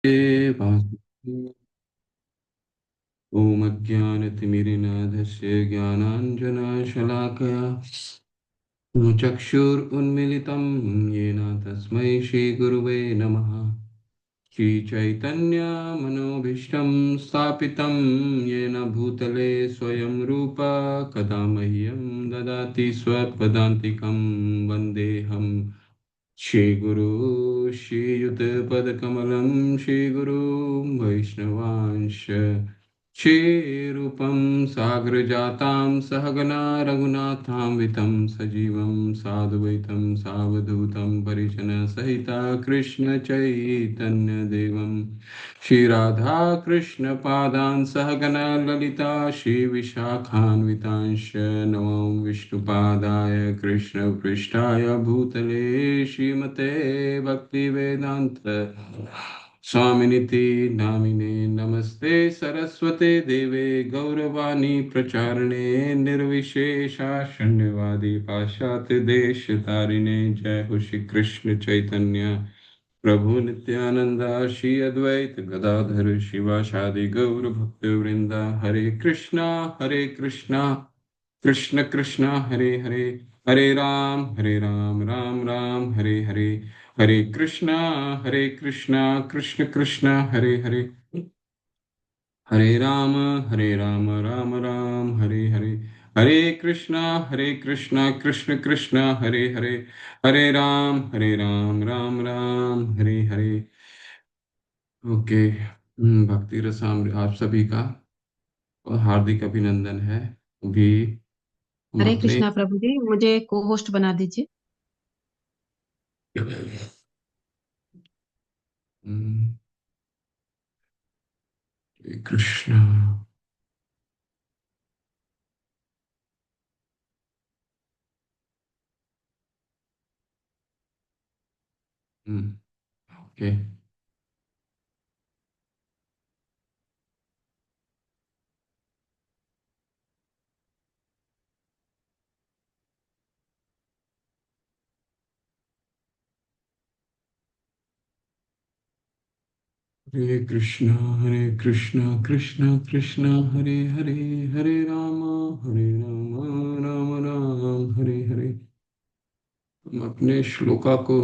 वासुदेव। ॐ अज्ञानतिमिरिनाधस्य ज्ञानाञ्जनशलाकया चक्षुरुन्मिलितं येन तस्मै श्रीगुरुवे नमः। श्रीचैतन्यमनोभीष्टं स्थापितं येन भूतले स्वयं रूप कदा मह्यं ददाति स्वपदान्तिकं वन्देऽहं श्रीगुरु श्रीयुतपदकमलं श्रीगुरु वैष्णवांश श्रीरूपं साग्रजातां सहगना रघुनाथान्वितं सजीवं साद्वैतं सावधूतं परिजनसहिता कृष्णचैतन्यदेवं श्रीराधाकृष्णपादान् सहगना ललिता श्रीविशाखान्वितांश्च नमो विष्णुपादाय कृष्णपृष्ठाय भूतले श्रीमते भक्तिवेदान्त स्वामिनिति नामिने नमस्ते सरस्वते देवे गौरवाणी प्रचारणे निर्विशेषा शून्यवादी पाश्चात्य देश तारिणे जय हो श्री कृष्ण चैतन्य प्रभु नित्यानंद श्री अद्वैत गदाधर शिवासादि गौर भक्त वृंदा हरे कृष्णा कृष्ण कृष्ण हरे हरे राम राम राम हरे हरे हरे कृष्णा कृष्ण कृष्ण हरे हरे राम राम राम हरे हरे कृष्णा कृष्ण कृष्ण हरे हरे राम राम राम हरे। ओके। भक्ति रसाम आप सभी का हार्दिक अभिनंदन है। अभी हम हरे अपने कृष्णा प्रभु जी, मुझे को होस्ट बना दीजिए। हम्म, कृष्ण। ओके। हरे कृष्णा कृष्ण कृष्ण हरे हरे हरे राम राम राम हरे हरे। हम अपने श्लोका को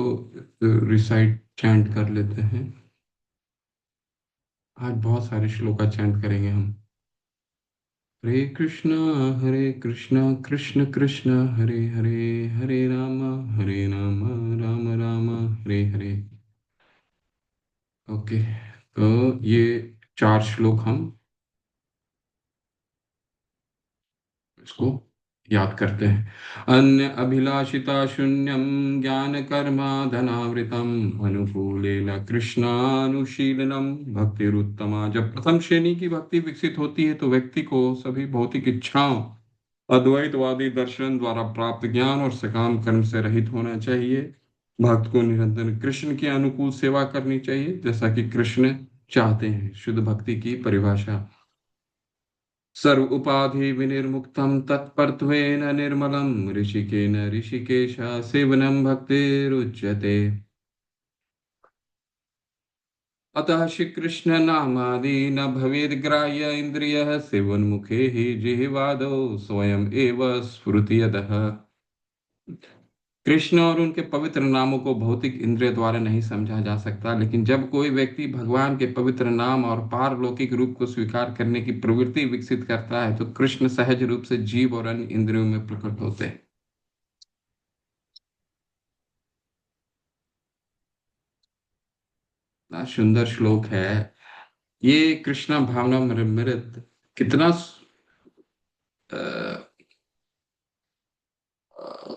रिसाइट चैंट कर लेते हैं। आज बहुत सारे श्लोका चैंट करेंगे हम। हरे कृष्णा कृष्ण कृष्ण हरे हरे राम राम राम हरे हरे। ओके। तो ये चार श्लोक हम इसको याद करते हैं। अन्य अभिलाषिता शून्यम ज्ञान कर्मा धनावृतम अनुकूलेन कृष्णानुशीलनम भक्तिरुत्तमा। जब प्रथम श्रेणी की भक्ति विकसित होती है तो व्यक्ति को सभी भौतिक इच्छाओं अद्वैतवादी दर्शन द्वारा प्राप्त ज्ञान और सकाम कर्म से रहित होना चाहिए। भक्त को निरंतर कृष्ण की अनुकूल सेवा करनी चाहिए जैसा कि कृष्ण चाहते हैं। शुद्ध भक्ति की परिभाषा। सर्व उपाधि विनिर्मुक्तं तत्परत्वेन निर्मलं ऋषिकेन ऋषिकेश सेवनं भक्तिरुच्यते। अतः श्री कृष्ण नामादि न भवेद ग्राह्य इंद्रिय सेवन्मुखे ही जिह्वादो स्वयं एव स्फुरति यतः। कृष्ण और उनके पवित्र नामों को भौतिक इंद्रिय द्वारा नहीं समझा जा सकता, लेकिन जब कोई व्यक्ति भगवान के पवित्र नाम और पारलौकिक रूप को स्वीकार करने की प्रवृत्ति विकसित करता है तो कृष्ण सहज रूप से जीव और अन्य इंद्रियों में प्रकट होते हैं। इतना सुंदर श्लोक है ये। कृष्णा भावनामृत कितना अ, अ,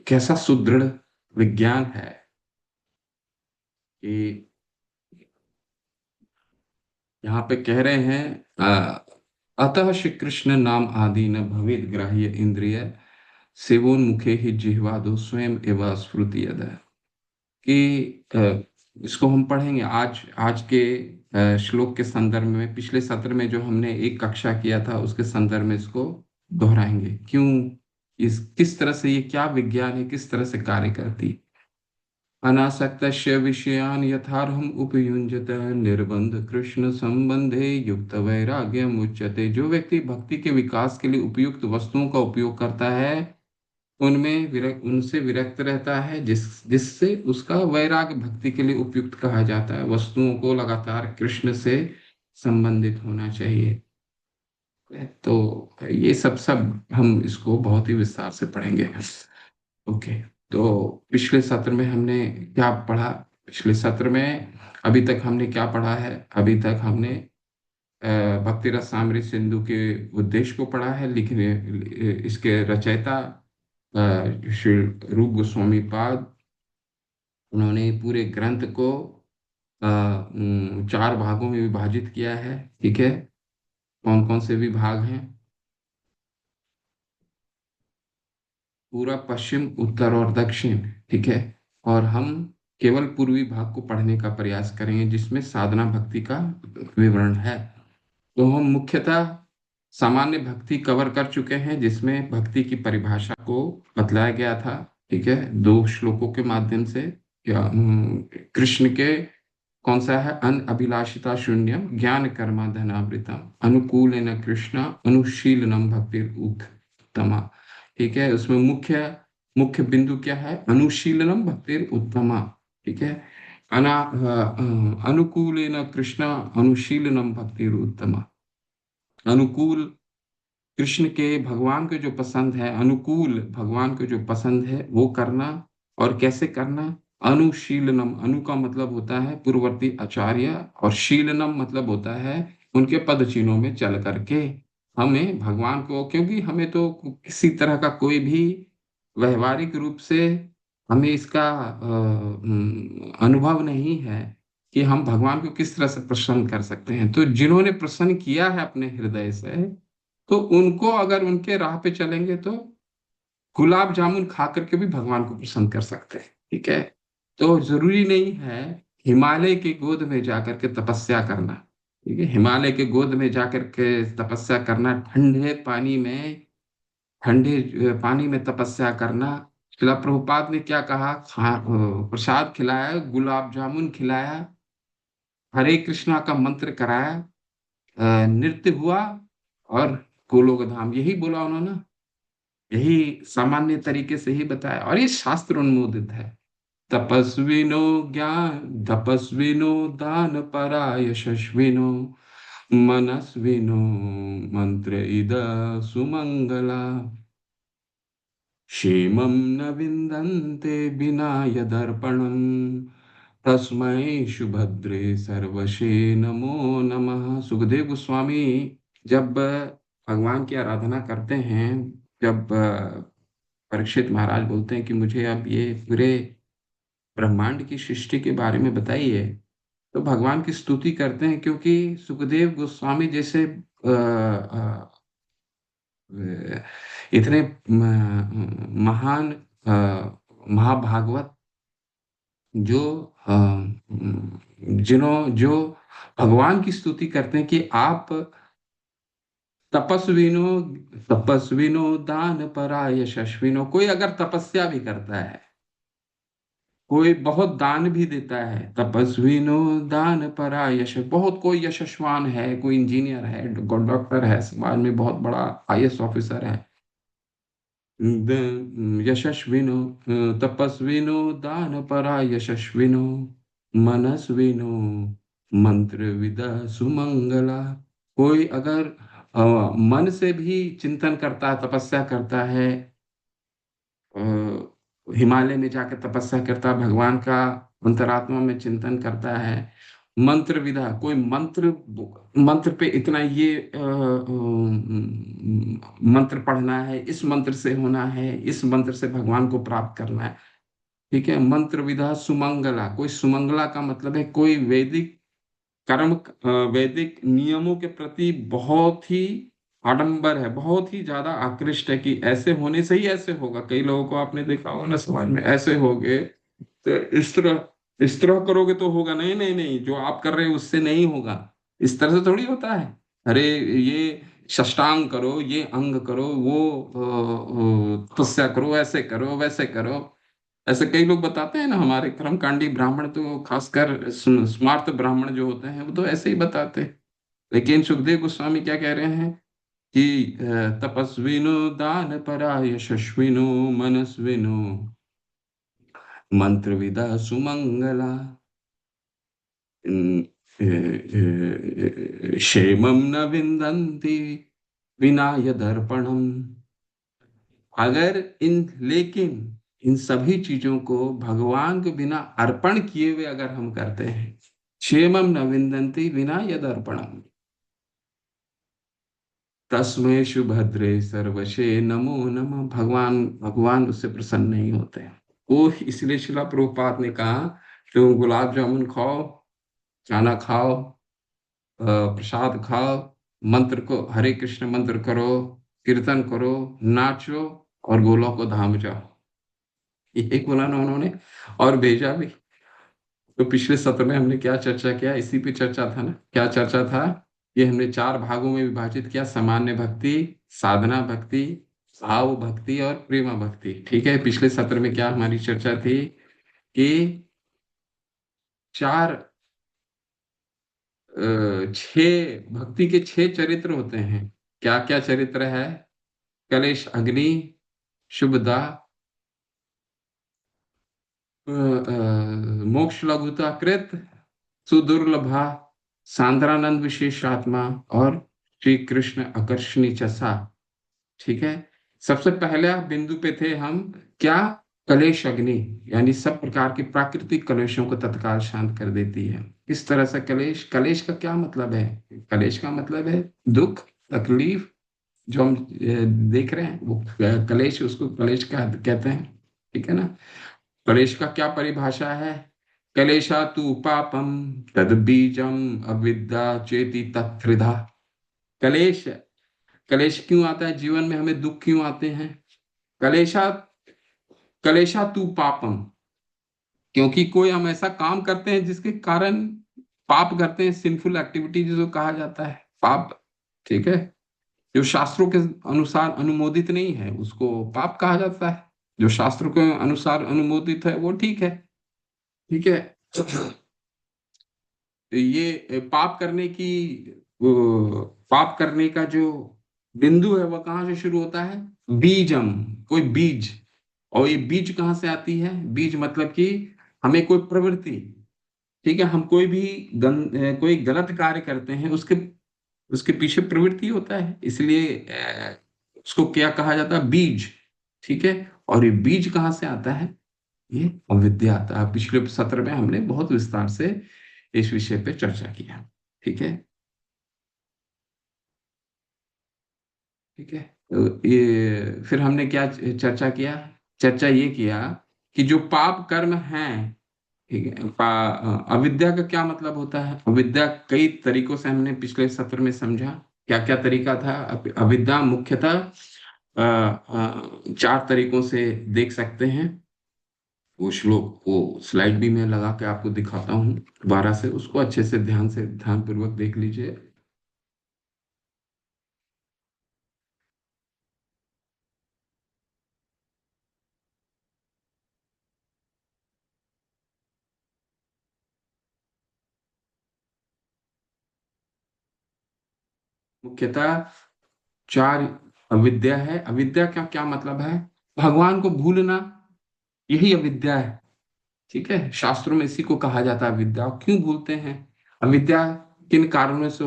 कैसा सुदृढ़ विज्ञान है कि यहाँ पे कह रहे हैं अतः श्री कृष्ण नाम आदि न भवेद ग्राह्य इंद्रिय सेवोन्मुखे ही जिह्वादो स्वयं एवं स्फुरति यद। कि इसको हम पढ़ेंगे आज आज के श्लोक के संदर्भ में। पिछले सत्र में जो हमने एक कक्षा किया था उसके संदर्भ में इसको दोहराएंगे। क्यों, इस किस तरह से ये क्या विज्ञान है, किस तरह से कार्य करती है। अनासक्तस्य विषयान् यथार्हम् उपयुञ्जत निर्बंध कृष्ण संबंधे युक्त वैराग्यम उच्यते। जो व्यक्ति भक्ति के विकास के लिए उपयुक्त वस्तुओं का उपयोग करता है, उनसे विरक्त रहता है, जिससे उसका वैराग्य भक्ति के लिए उपयुक्त कहा जाता है। वस्तुओं को लगातार कृष्ण से संबंधित होना चाहिए। तो ये सब सब हम इसको बहुत ही विस्तार से पढ़ेंगे। ओके। तो पिछले सत्र में हमने क्या पढ़ा? पिछले सत्र में अभी तक हमने क्या पढ़ा है? अभी तक हमने भक्ति रसामृत सिंधु के उद्देश्य को पढ़ा है। लिखने इसके रचयिता श्री रूप गोस्वामी पाद, उन्होंने पूरे ग्रंथ को चार भागों में विभाजित किया है। ठीक है। कौन कौन से विभाग हैं? पूरा, पश्चिम, उत्तर और दक्षिण। ठीक है। और हम केवल पूर्वी भाग को पढ़ने का प्रयास करेंगे, जिसमें साधना भक्ति का विवरण है। तो हम मुख्यतः सामान्य भक्ति कवर कर चुके हैं, जिसमें भक्ति की परिभाषा को बतलाया गया था। ठीक है, दो श्लोकों के माध्यम से। कृष्ण के कौन सा है? अन अभिलाषिता शून्यम ज्ञान कर्मा धनावृतम अनुकूल कृष्ण अनुशीलनम भक्ति उत्तमा। ठीक है, उसमें मुख्य मुख्य बिंदु क्या है? अनुशीलनम भक्ति उत्तमा। ठीक है। अनुकूल कृष्ण अनुशीलनम भक्ति उत्तमा। अनुकूल कृष्ण के, भगवान को जो पसंद है, अनुकूल भगवान को जो पसंद है वो करना। और कैसे करना? अनुशीलनम, अनु का मतलब होता है पूर्ववर्ती आचार्य, और शीलनम मतलब होता है उनके पद चिन्हों में चल करके हमें भगवान को, क्योंकि हमें तो किसी तरह का कोई भी व्यवहारिक रूप से हमें इसका अनुभव नहीं है कि हम भगवान को किस तरह से प्रसन्न कर सकते हैं। तो जिन्होंने प्रसन्न किया है अपने हृदय से, तो उनको अगर उनके राह पे चलेंगे तो गुलाब जामुन खा करके भी भगवान को प्रसन्न कर सकते हैं। ठीक है। तो जरूरी नहीं है हिमालय की गोद में जाकर के तपस्या करना। ठीक है, हिमालय के गोद में जाकर के तपस्या करना, ठंडे पानी में तपस्या करना। शिला प्रभुपाद ने क्या कहा? प्रसाद खिलाया, गुलाब जामुन खिलाया, हरे कृष्णा का मंत्र कराया, नृत्य हुआ, और गोलोक धाम, यही बोला उन्होंने। यही सामान्य तरीके से ही बताया, और ये शास्त्र उन्मोदित है। तपस्विनो तपस्विनो दान परा यशस्विनो मनस्विनो मंत्र इद सुमंगला क्षेमं न विन्दन्ते विना यदर्पणम् तस्मै सुभद्रे सर्वशे नमो नमः। सुखदेव गोस्वामी जब भगवान की आराधना करते हैं, जब परीक्षित महाराज बोलते हैं कि मुझे अब ये पूरे ब्रह्मांड की सृष्टि के बारे में बताइए, तो भगवान की स्तुति करते हैं, क्योंकि सुखदेव गोस्वामी जैसे इतने महान महाभागवत, जो जो भगवान की स्तुति करते हैं कि आप तपस्विनो तपस्विनो दान परा यशस्विनो। कोई अगर तपस्या भी करता है, कोई बहुत दान भी देता है, तपस्विनो दान परा यश, बहुत कोई यशस्वान है, कोई इंजीनियर है, डॉक्टर है, समाज में बहुत बड़ा आईएएस ऑफिसर है, यशस्विनो तपस्विनो दान परा यशस्विनो मनस्विनो मंत्र विदा सुमंगला। कोई अगर मन से भी चिंतन करता है, तपस्या करता है, हिमालय में जाकर तपस्या करता है, भगवान का अंतरात्मा में चिंतन करता है, मंत्र विधा, कोई मंत्र मंत्र पे इतना ये मंत्र पढ़ना है, इस मंत्र से होना है, इस मंत्र से भगवान को प्राप्त करना है। ठीक है। मंत्र विधा सुमंगला, कोई सुमंगला का मतलब है कोई वैदिक कर्म, वैदिक नियमों के प्रति बहुत ही आडंबर है, बहुत ही ज्यादा आकृष्ट है कि ऐसे होने से ही ऐसे होगा। कई लोगों को आपने देखा होगा ना, समाज में ऐसे हो गए तो इस तरह करोगे तो होगा। नहीं नहीं नहीं, जो आप कर रहे हो उससे नहीं होगा। इस तरह से थोड़ी होता है। अरे ये साष्टांग करो, ये अंग करो, वो तपस्या करो, ऐसे करो, वैसे करो। ऐसे कई लोग बताते हैं ना, हमारे कर्मकांडी ब्राह्मण तो खासकर स्मार्त ब्राह्मण जो होते हैं वो तो ऐसे ही बताते हैं। लेकिन सुखदेव गोस्वामी क्या कह रहे हैं कि तपस्विनो दान पराय यशस्विनो मनस्विनो मंत्रविदा सुमंगला क्षेमं न विन्दन्ति विना यदर्पणम्। अगर इन लेकिन इन सभी चीजों को भगवान के बिना अर्पण किए हुए अगर हम करते हैं, क्षेमं न विन्दन्ति विना यदर्पणम्, तस्मै सुभद्रे सर्वशे नमो नमः। भगवान भगवान उससे प्रसन्न नहीं होते हैं। वो इसलिए शिला प्रभुपाद ने कहा तुम गुलाब जामुन खाओ, खाना खाओ, प्रसाद खाओ, मंत्र को हरे कृष्ण मंत्र करो, कीर्तन करो, नाचो और गोलोक धाम जाओ। यही बोला ना उन्होंने, और भेजा भी। तो पिछले सत्र में हमने क्या चर्चा किया, इसी पे चर्चा था ना। क्या चर्चा था? ये हमने चार भागों में विभाजित किया, सामान्य भक्ति, साधना भक्ति, भाव भक्ति और प्रेमा भक्ति। ठीक है, पिछले सत्र में क्या हमारी चर्चा थी कि चार छह भक्ति के छह चरित्र होते हैं। क्या क्या चरित्र है? कलेश अग्नि, शुभदा, मोक्ष लघुता कृत, सुदुर्लभा, सांद्रानंद विशेषात्मा और श्री कृष्ण आकर्षणी चसा। ठीक है। सबसे पहला बिंदु पे थे हम, क्या? कलेश अग्नि, यानी सब प्रकार के प्राकृतिक कलेशों को तत्काल शांत कर देती है। किस तरह से कलेश? कलेश का क्या मतलब है? कलेश का मतलब है दुख, तकलीफ, जो हम देख रहे हैं वो कलेश, उसको कलेश का कहते हैं। ठीक है ना। कलेश का क्या परिभाषा है? कलेशा तु पापम तद बीजम अविद्या चेति तत्त्रिधा। कलेश, कलेश क्यों आता है जीवन में? हमें दुख क्यों आते हैं? कलेशा, कलेशा तु पापम, क्योंकि कोई हम ऐसा काम करते हैं जिसके कारण पाप करते हैं, सिंफुल एक्टिविटी जिसको कहा जाता है पाप। ठीक है। जो शास्त्रों के अनुसार अनुमोदित नहीं है उसको पाप कहा जाता है, जो शास्त्रों के अनुसार अनुमोदित है वो ठीक है। ठीक है। ये पाप करने की, पाप करने का जो बिंदु है वह कहाँ से शुरू होता है? बीजम, कोई बीज। और ये बीज कहाँ से आती है? बीज मतलब कि हमें कोई प्रवृत्ति, ठीक है, हम कोई भी कोई गलत कार्य करते हैं, उसके उसके पीछे प्रवृत्ति होता है, इसलिए उसको क्या कहा जाता है? बीज। ठीक है। और ये बीज कहाँ से आता है? ये अविद्या आता है। पिछले सत्र में हमने बहुत विस्तार से इस विषय पे चर्चा किया। ठीक है। ठीक है। तो ये फिर हमने क्या चर्चा किया? चर्चा ये किया कि जो पाप कर्म हैं, ठीक है, अविद्या का क्या मतलब होता है? अविद्या कई तरीकों से हमने पिछले सत्र में समझा। क्या क्या तरीका था? अविद्या मुख्यतः चार तरीकों से देख सकते हैं। वो श्लोक, वो स्लाइड भी मैं लगा के आपको दिखाता हूँ दोबारा से, उसको अच्छे से ध्यान पूर्वक देख लीजिए। मुख्यतः चार अविद्या है। अविद्या का क्या मतलब है? भगवान को भूलना, यही अविद्या है। ठीक है। शास्त्रों में इसी को कहा जाता है अविद्या। क्यों भूलते हैं? अविद्या किन कारणों से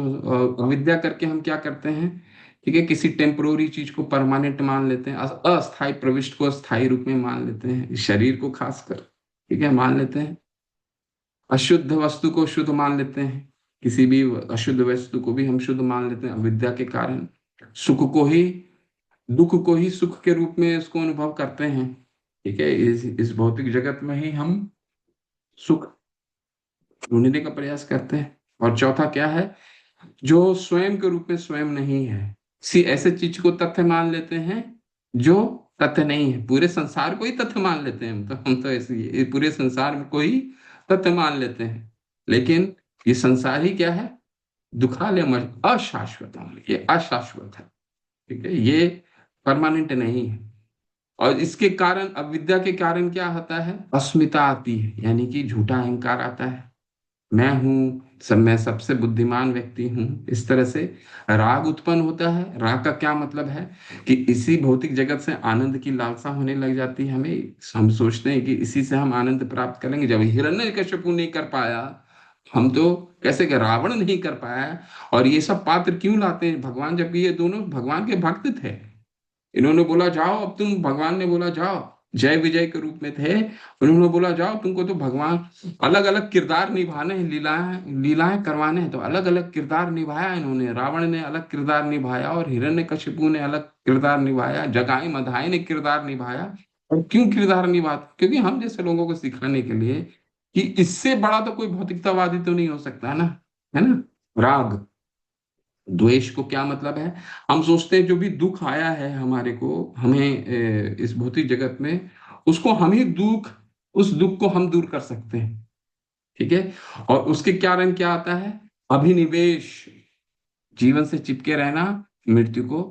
अविद्या करके हम क्या करते हैं? ठीक है, किसी टेम्पोररी चीज को परमानेंट मान लेते हैं, अस्थायी प्रविष्ट को स्थायी रूप में मान लेते हैं, शरीर को खासकर, ठीक है, मान लेते हैं। अशुद्ध वस्तु को शुद्ध मान लेते हैं, किसी भी अशुद्ध वस्तु को भी हम शुद्ध मान लेते हैं अविद्या के कारण। सुख को ही, दुख को ही सुख के रूप में उसको अनुभव करते हैं। ठीक है। इस भौतिक जगत में ही हम सुख ढूंढने का प्रयास करते हैं। और चौथा क्या है? जो स्वयं के रूप में स्वयं नहीं है, किसी ऐसे चीज को तथ्य मान लेते हैं जो तथ्य नहीं है। पूरे संसार को ही तथ्य मान लेते हैं हम तो ऐसे ही पूरे संसार को ही तथ्य मान लेते हैं। लेकिन ये संसार ही क्या है? दुखालय, अशाश्वत, ये अशाश्वत है। ठीक है, ये परमानेंट नहीं है। और इसके कारण, अविद्या के कारण क्या होता है? अस्मिता आती है, यानी कि झूठा अहंकार आता है। मैं हूँ सब, मैं सबसे बुद्धिमान व्यक्ति हूँ, इस तरह से राग उत्पन्न होता है। राग का क्या मतलब है? कि इसी भौतिक जगत से आनंद की लालसा होने लग जाती है हमें। हम सोचते हैं कि इसी से हम आनंद प्राप्त करेंगे। जब हिरण्यकश्यप नहीं कर पाया, हम तो कैसे कि रावण नहीं कर पाया। और ये सब पात्र क्यों लाते हैं भगवान, जबकि ये दोनों भगवान के भक्त थे। इन्होंने बोला जाओ, अब तुम, भगवान ने बोला जाओ, जय विजय के रूप में थे। उन्होंने बोला जाओ, तुमको तो भगवान अलग अलग किरदार निभाने हैं, लीलाएं लीलाएं करवाने हैं, तो अलग अलग किरदार निभाया इन्होंने। रावण ने अलग किरदार निभाया और हिरण्यकशिपु ने अलग किरदार निभाया, जगाई मधाई ने किरदार निभाया। और क्यों किरदार निभाते? क्योंकि हम जैसे लोगों को सिखाने के लिए कि इससे बड़ा तो कोई भौतिकतावादी तो नहीं हो सकता ना, है ना। राग द्वेष को क्या मतलब है? हम सोचते हैं जो भी दुख आया है हमारे को, हमें इस भौतिक जगत में, उसको हम ही दुख, उस दुख को हम दूर कर सकते हैं। ठीक है। और उसके कारण क्या आता है? अभिनिवेश, जीवन से चिपके रहना, मृत्यु को,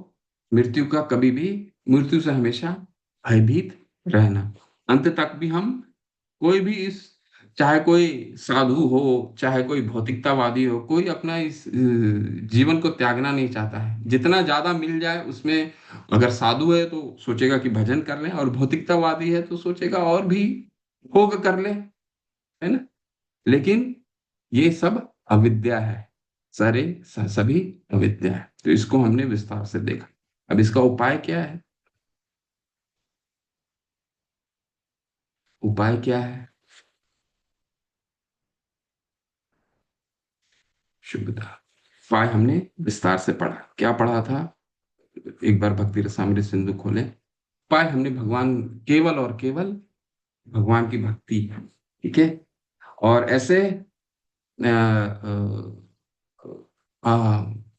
मृत्यु का कभी भी, मृत्यु से हमेशा भयभीत रहना। अंत तक भी हम, कोई भी इस, चाहे कोई साधु हो, चाहे कोई भौतिकतावादी हो, कोई अपना इस जीवन को त्यागना नहीं चाहता है। जितना ज्यादा मिल जाए उसमें, अगर साधु है तो सोचेगा कि भजन कर ले, और भौतिकतावादी है तो सोचेगा और भी भोग कर ले, है ना। लेकिन ये सब अविद्या है, सभी अविद्या है। तो इसको हमने विस्तार से देखा। अब इसका उपाय क्या है? उपाय क्या है? शुभता। उपाय हमने विस्तार से पढ़ा। क्या पढ़ा था? एक बार भक्ति रसामृत सिंधु खोले। उपाय हमने भगवान, केवल और केवल भगवान की भक्ति। ठीक है। और ऐसे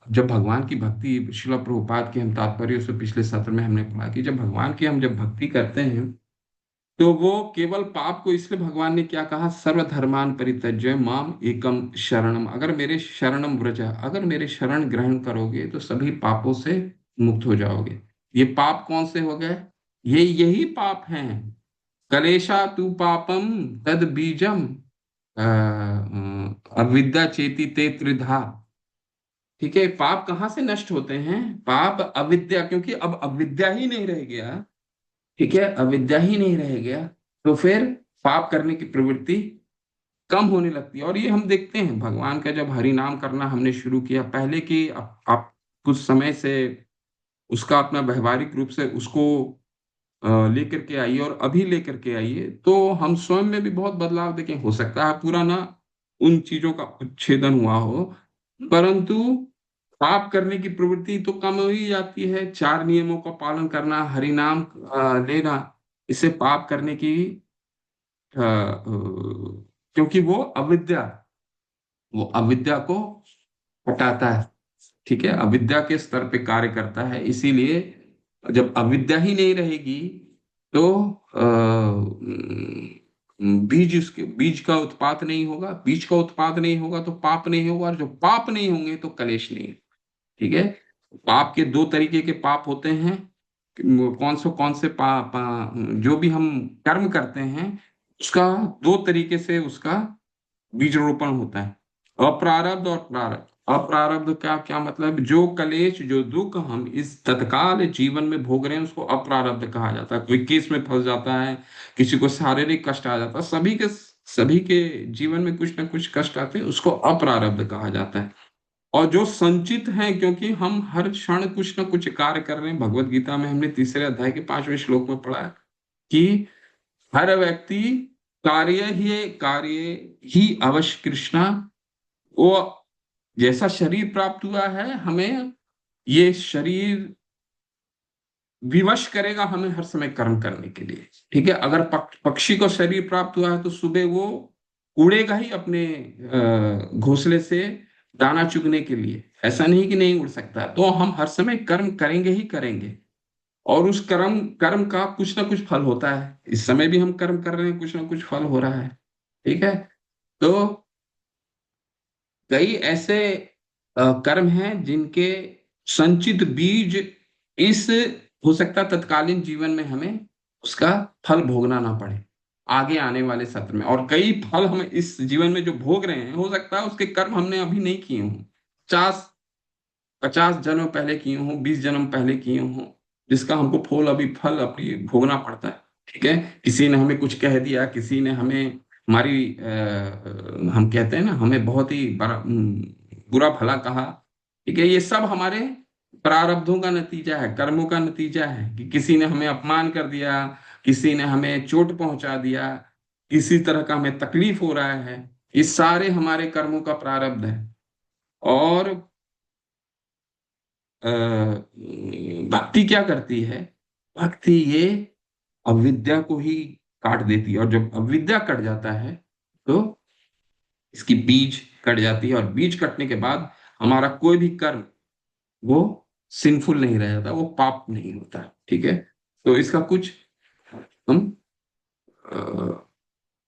जब भगवान की भक्ति, शिला प्रभुपाद के हम तात्पर्य से पिछले सत्र में हमने पढ़ा कि जब भगवान की हम जब भक्ति करते हैं, तो वो केवल पाप को, इसलिए भगवान ने क्या कहा? सर्वधर्मान परित्यज्य माम एकम शरणम, अगर मेरे शरणम व्रज, अगर मेरे शरण ग्रहण करोगे तो सभी पापों से मुक्त हो जाओगे। ये पाप कौन से हो गए? ये यही पाप हैं। कलेशा तू पापम तद बीजम अविद्या चेति ते त्रिधा। ठीक है। पाप कहाँ से नष्ट होते हैं? पाप अविद्या, क्योंकि अब अविद्या ही नहीं रह गया। ठीक है, अविद्या ही नहीं रह गया, तो फिर पाप करने की प्रवृत्ति कम होने लगती है। और ये हम देखते हैं, भगवान का जब हरि नाम करना हमने शुरू किया, पहले की आप कुछ समय से उसका अपना व्यवहारिक रूप से उसको लेकर के आइए और अभी लेकर के आइए, तो हम स्वयं में भी बहुत बदलाव देखें। हो सकता है पूरा ना उन चीजों का उच्छेदन हुआ हो, परंतु पाप करने की प्रवृत्ति तो कम हो ही जाती है। चार नियमों का पालन करना, हरि नाम लेना, इससे पाप करने की क्योंकि वो अविद्या को हटाता है। ठीक है, अविद्या के स्तर पे कार्य करता है। इसीलिए जब अविद्या ही नहीं रहेगी, तो बीज, उसके बीज का उत्पाद नहीं होगा। बीज का उत्पाद नहीं होगा तो पाप नहीं होगा, और जो पाप नहीं होंगे तो कलेश नहीं। ठीक है। पाप के दो तरीके के पाप होते हैं। कौन से जो भी हम कर्म करते हैं, उसका दो तरीके से उसका बीज रोपण होता है, अप्रारब्ध और प्रारब्ध। अप्रारब्ध का क्या मतलब? जो कलेश, जो दुख हम इस तत्काल जीवन में भोग रहे हैं, उसको अप्रारब्ध कहा जाता है। कोई केस में फंस जाता है, किसी को शारीरिक कष्ट आ जाता है, सभी के जीवन में कुछ ना कुछ कष्ट आते हैं, उसको अप्रारब्ध कहा जाता है। और जो संचित है, क्योंकि हम हर क्षण कुछ ना कुछ कार्य कर रहे हैं। भगवत गीता में हमने तीसरे अध्याय के 5वें श्लोक में पढ़ा है कि हर व्यक्ति कार्य ही अवश्य कृष्णा। वो जैसा शरीर प्राप्त हुआ है हमें, ये शरीर विवश करेगा हमें हर समय कर्म करने के लिए। ठीक है। अगर पक्षी को शरीर प्राप्त हुआ है तो सुबह वो उड़ेगा ही अपने घोंसले से दाना चुगने के लिए। ऐसा नहीं कि नहीं उड़ सकता। तो हम हर समय कर्म करेंगे ही करेंगे, और उस कर्म कर्म का कुछ ना कुछ फल होता है। इस समय भी हम कर्म कर रहे हैं, कुछ ना कुछ फल हो रहा है। ठीक है। तो कई ऐसे कर्म हैं जिनके संचित बीज इस, हो सकता है तत्कालीन जीवन में हमें उसका फल भोगना ना पड़े आगे आने वाले सत्र में। और कई फल हम इस जीवन में जो भोग रहे हैं, हो सकता है उसके कर्म हमने अभी नहीं किए हों, 50 50 जन्म पहले किए हों, 20 जन्म पहले किए हों, जिसका हमको फल अभी भोगना पड़ता है। ठीक है, किसी ने हमें कुछ कह दिया, किसी ने हमें हमारी हम कहते हैं ना, हमें बहुत ही बुरा भला कहा। ठीक है, ये सब हमारे प्रारब्धों का नतीजा है, कर्मों का नतीजा है, कि किसी ने हमें अपमान कर दिया, किसी ने हमें चोट पहुंचा दिया, किसी तरह का हमें तकलीफ हो रहा है, ये सारे हमारे कर्मों का प्रारब्ध है। और अ, भक्ति क्या करती है? भक्ति ये अविद्या को ही काट देती है, और जब अविद्या कट जाता है तो इसकी बीज कट जाती है, और बीज कटने के बाद हमारा कोई भी कर्म वो सिंफुल नहीं रह जाता, वो पाप नहीं होता। ठीक है, तो इसका कुछ हम अ,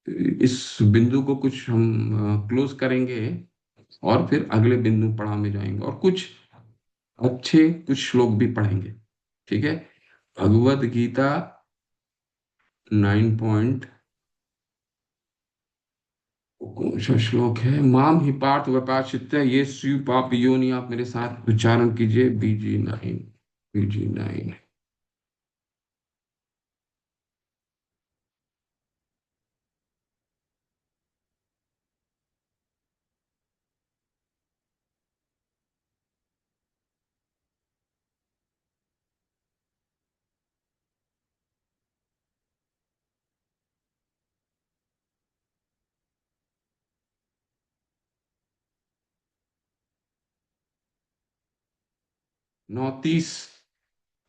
इस बिंदु को कुछ हम क्लोज करेंगे, और फिर अगले बिंदु पड़ाव में जाएंगे, और कुछ अच्छे कुछ श्लोक भी पढ़ेंगे। ठीक है, भगवत गीता 9 पॉइंट कौन सा श्लोक है? माम ही पार्थ व्यपाश्चित्य ये शिव पाप योनि, आप मेरे साथ उच्चारण कीजिए, BG9, BG9। नौतीस,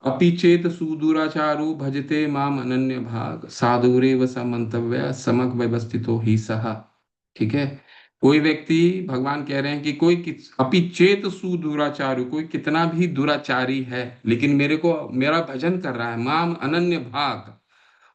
अपि चेत सुदुराचारो भजते माम अनन्य भाग साधुरेव स मंतव्य समक व्यवस्थितो ही सहा। ठीक है, कोई व्यक्ति, भगवान कह रहे हैं कि अपि चेत सुदुराचारो, कोई कितना भी दुराचारी है लेकिन मेरा भजन कर रहा है, माम अनन्य भाग,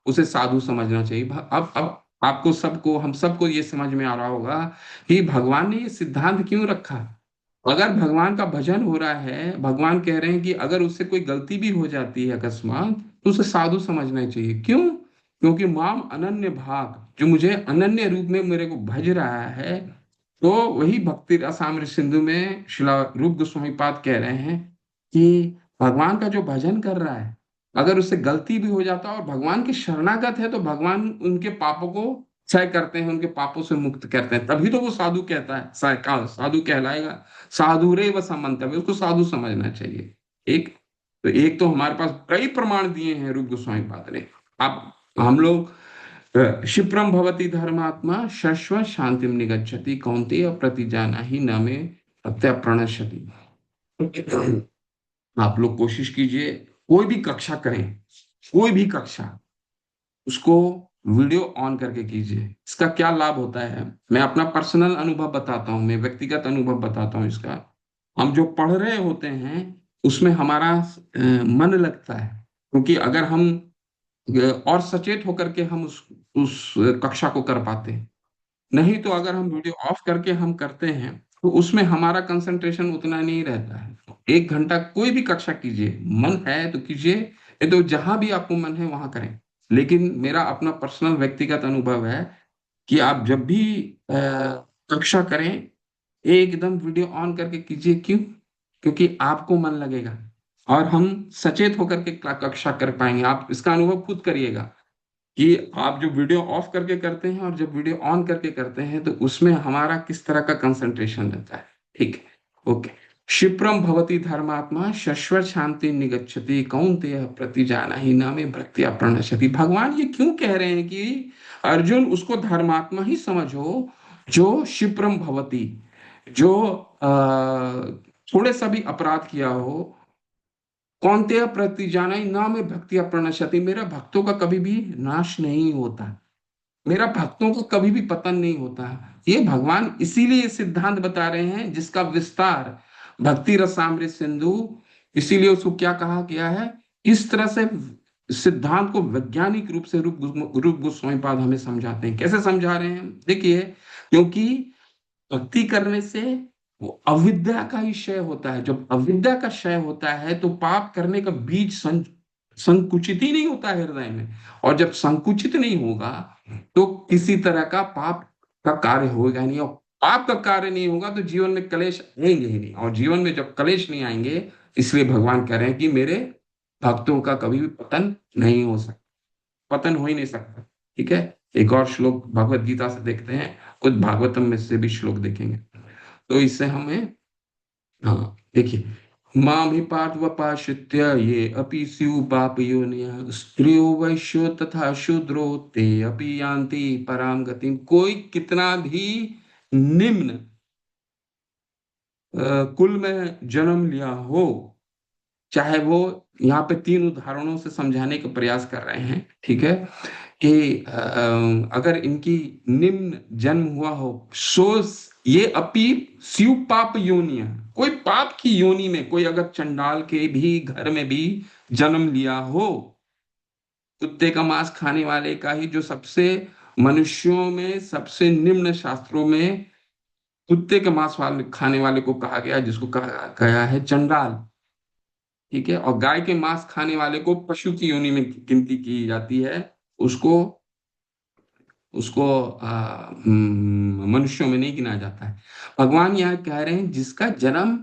उसे साधु समझना चाहिए। अब आपको सबको, हम सबको ये समझ में आ रहा होगा कि भगवान ने ये सिद्धांत क्यों रखा। अगर भगवान का भजन हो रहा है, भगवान कह रहे हैं कि अगर उससे कोई गलती भी हो जाती है अकस्मात, तो उसे साधु समझना चाहिए। क्यों? क्योंकि माम अनन्य भाग, जो मुझे अनन्य रूप में मेरे को भज रहा है, तो वही भक्ति रसामृत सिंधु में श्रील रूप गोस्वामी पाद कह रहे हैं कि भगवान का जो भजन कर रहा है, अगर उससे गलती भी हो जाता है और भगवान की शरणागत है, तो भगवान उनके पापों को क्षय करते हैं, उनके पापों से मुक्त करते हैं, तभी तो वो साधु कहता है, साधु कहलाएगा। साधुरे व समंतव्य, उसको साधु समझना चाहिए। एक तो हमारे पास कई प्रमाण दिए हैं रूप गोस्वामी पाद ने। अब हम लोग क्षिप्रम भवति धर्मात्मा शश्वत शांतिम निगच्छति कौन्तेय प्रतिजाना ही न मे प्रत्यप्रणश्यति। आप लोग कोशिश कीजिए, कोई भी कक्षा करें, कोई भी कक्षा, उसको वीडियो ऑन करके कीजिए। इसका क्या लाभ होता है, मैं अपना पर्सनल अनुभव बताता हूँ, मैं व्यक्तिगत अनुभव बताता हूँ इसका। हम जो पढ़ रहे होते हैं उसमें हमारा मन लगता है, क्योंकि अगर हम और सचेत होकर के हम उस कक्षा को कर पाते हैं। नहीं तो अगर हम वीडियो ऑफ करके हम करते हैं तो उसमें हमारा कंसंट्रेशन उतना नहीं रहता है। 1 घंटा कोई भी कक्षा कीजिए, मन है तो कीजिए, ये तो जहां भी आपको मन है वहां करें। लेकिन मेरा अपना पर्सनल व्यक्तिगत अनुभव है कि आप जब भी कक्षा करें, एकदम वीडियो ऑन करके कीजिए। क्यों? क्योंकि आपको मन लगेगा और हम सचेत होकर के कक्षा कर पाएंगे। आप इसका अनुभव खुद करिएगा कि आप जो वीडियो ऑफ करके करते हैं और जब वीडियो ऑन करके करते हैं तो उसमें हमारा किस तरह का कंसंट्रेशन रहता है। ठीक है, ओके। क्षिप्रम भवति धर्मात्मा शश्वत शांति निगच्छति कौन्तेय प्रतिजाना ही नामे भक्त्या प्रणश्यति। भगवान ये क्यों कह रहे हैं कि अर्जुन उसको धर्मात्मा ही समझो, जो क्षिप्रम भवति, जो थोड़े सा भी अपराध किया हो, कौन्तेय प्रति जाना ही ना में भक्ति प्रणश्यति, मेरा भक्तों का कभी भी नाश नहीं होता, मेरा भक्तों को कभी भी पतन नहीं होता। ये भगवान इसीलिए सिद्धांत बता रहे हैं जिसका विस्तार भक्ति रसामृत सिंधु, इसीलिए उसको क्या कहा गया है, इस तरह से सिद्धांत को वैज्ञानिक रूप से रूप गोस्वामी पाद हमें समझाते हैं। कैसे समझा रहे हैं देखिए, क्योंकि भक्ति करने से वो अविद्या का ही क्षय होता है। जब अविद्या का क्षय होता है तो पाप करने का बीज संकुचित ही नहीं होता है हृदय में। और जब संकुचित नहीं होगा तो किसी तरह का पाप का कार्य होगा नहीं, और पाप का कार्य नहीं होगा तो जीवन में कलेश आएंगे ही नहीं, और जीवन में जब कलेश नहीं आएंगे, इसलिए भगवान कह रहे हैं कि मेरे भक्तों का कभी भी पतन नहीं हो सकता, पतन हो ही नहीं सकता। ठीक है। एक और श्लोक भगवत गीता से देखते हैं, खुद भागवतम में से भी श्लोक देखेंगे। तो इससे हमें, हाँ देखिए, माम ही पार्थवपाश्रित्य ये अपि स्यु पाप योनियः स्त्रियो वैश्यो तथा शूद्रो ते अपि यान्ति पराम गतिम। कोई कितना भी निम्न कुल में जन्म लिया हो, चाहे वो, यहाँ पे तीन उदाहरणों से समझाने का प्रयास कर रहे हैं, ठीक है, कि अगर इनकी निम्न जन्म हुआ हो, सो ये अपी शिव पाप योनिया, कोई पाप की योनि में कोई अगर चंडाल के भी घर में भी जन्म लिया हो, कुत्ते का मांस खाने वाले का ही, जो सबसे मनुष्यों में सबसे निम्न शास्त्रों में कुत्ते के मांस वाले खाने वाले को कहा गया, जिसको कहा गया है चंडाल। ठीक है। और गाय के मांस खाने वाले को पशु की योनि में गिनती की जाती है, उसको उसको मनुष्यों में नहीं गिना जाता है। भगवान यहाँ कह रहे हैं जिसका जन्म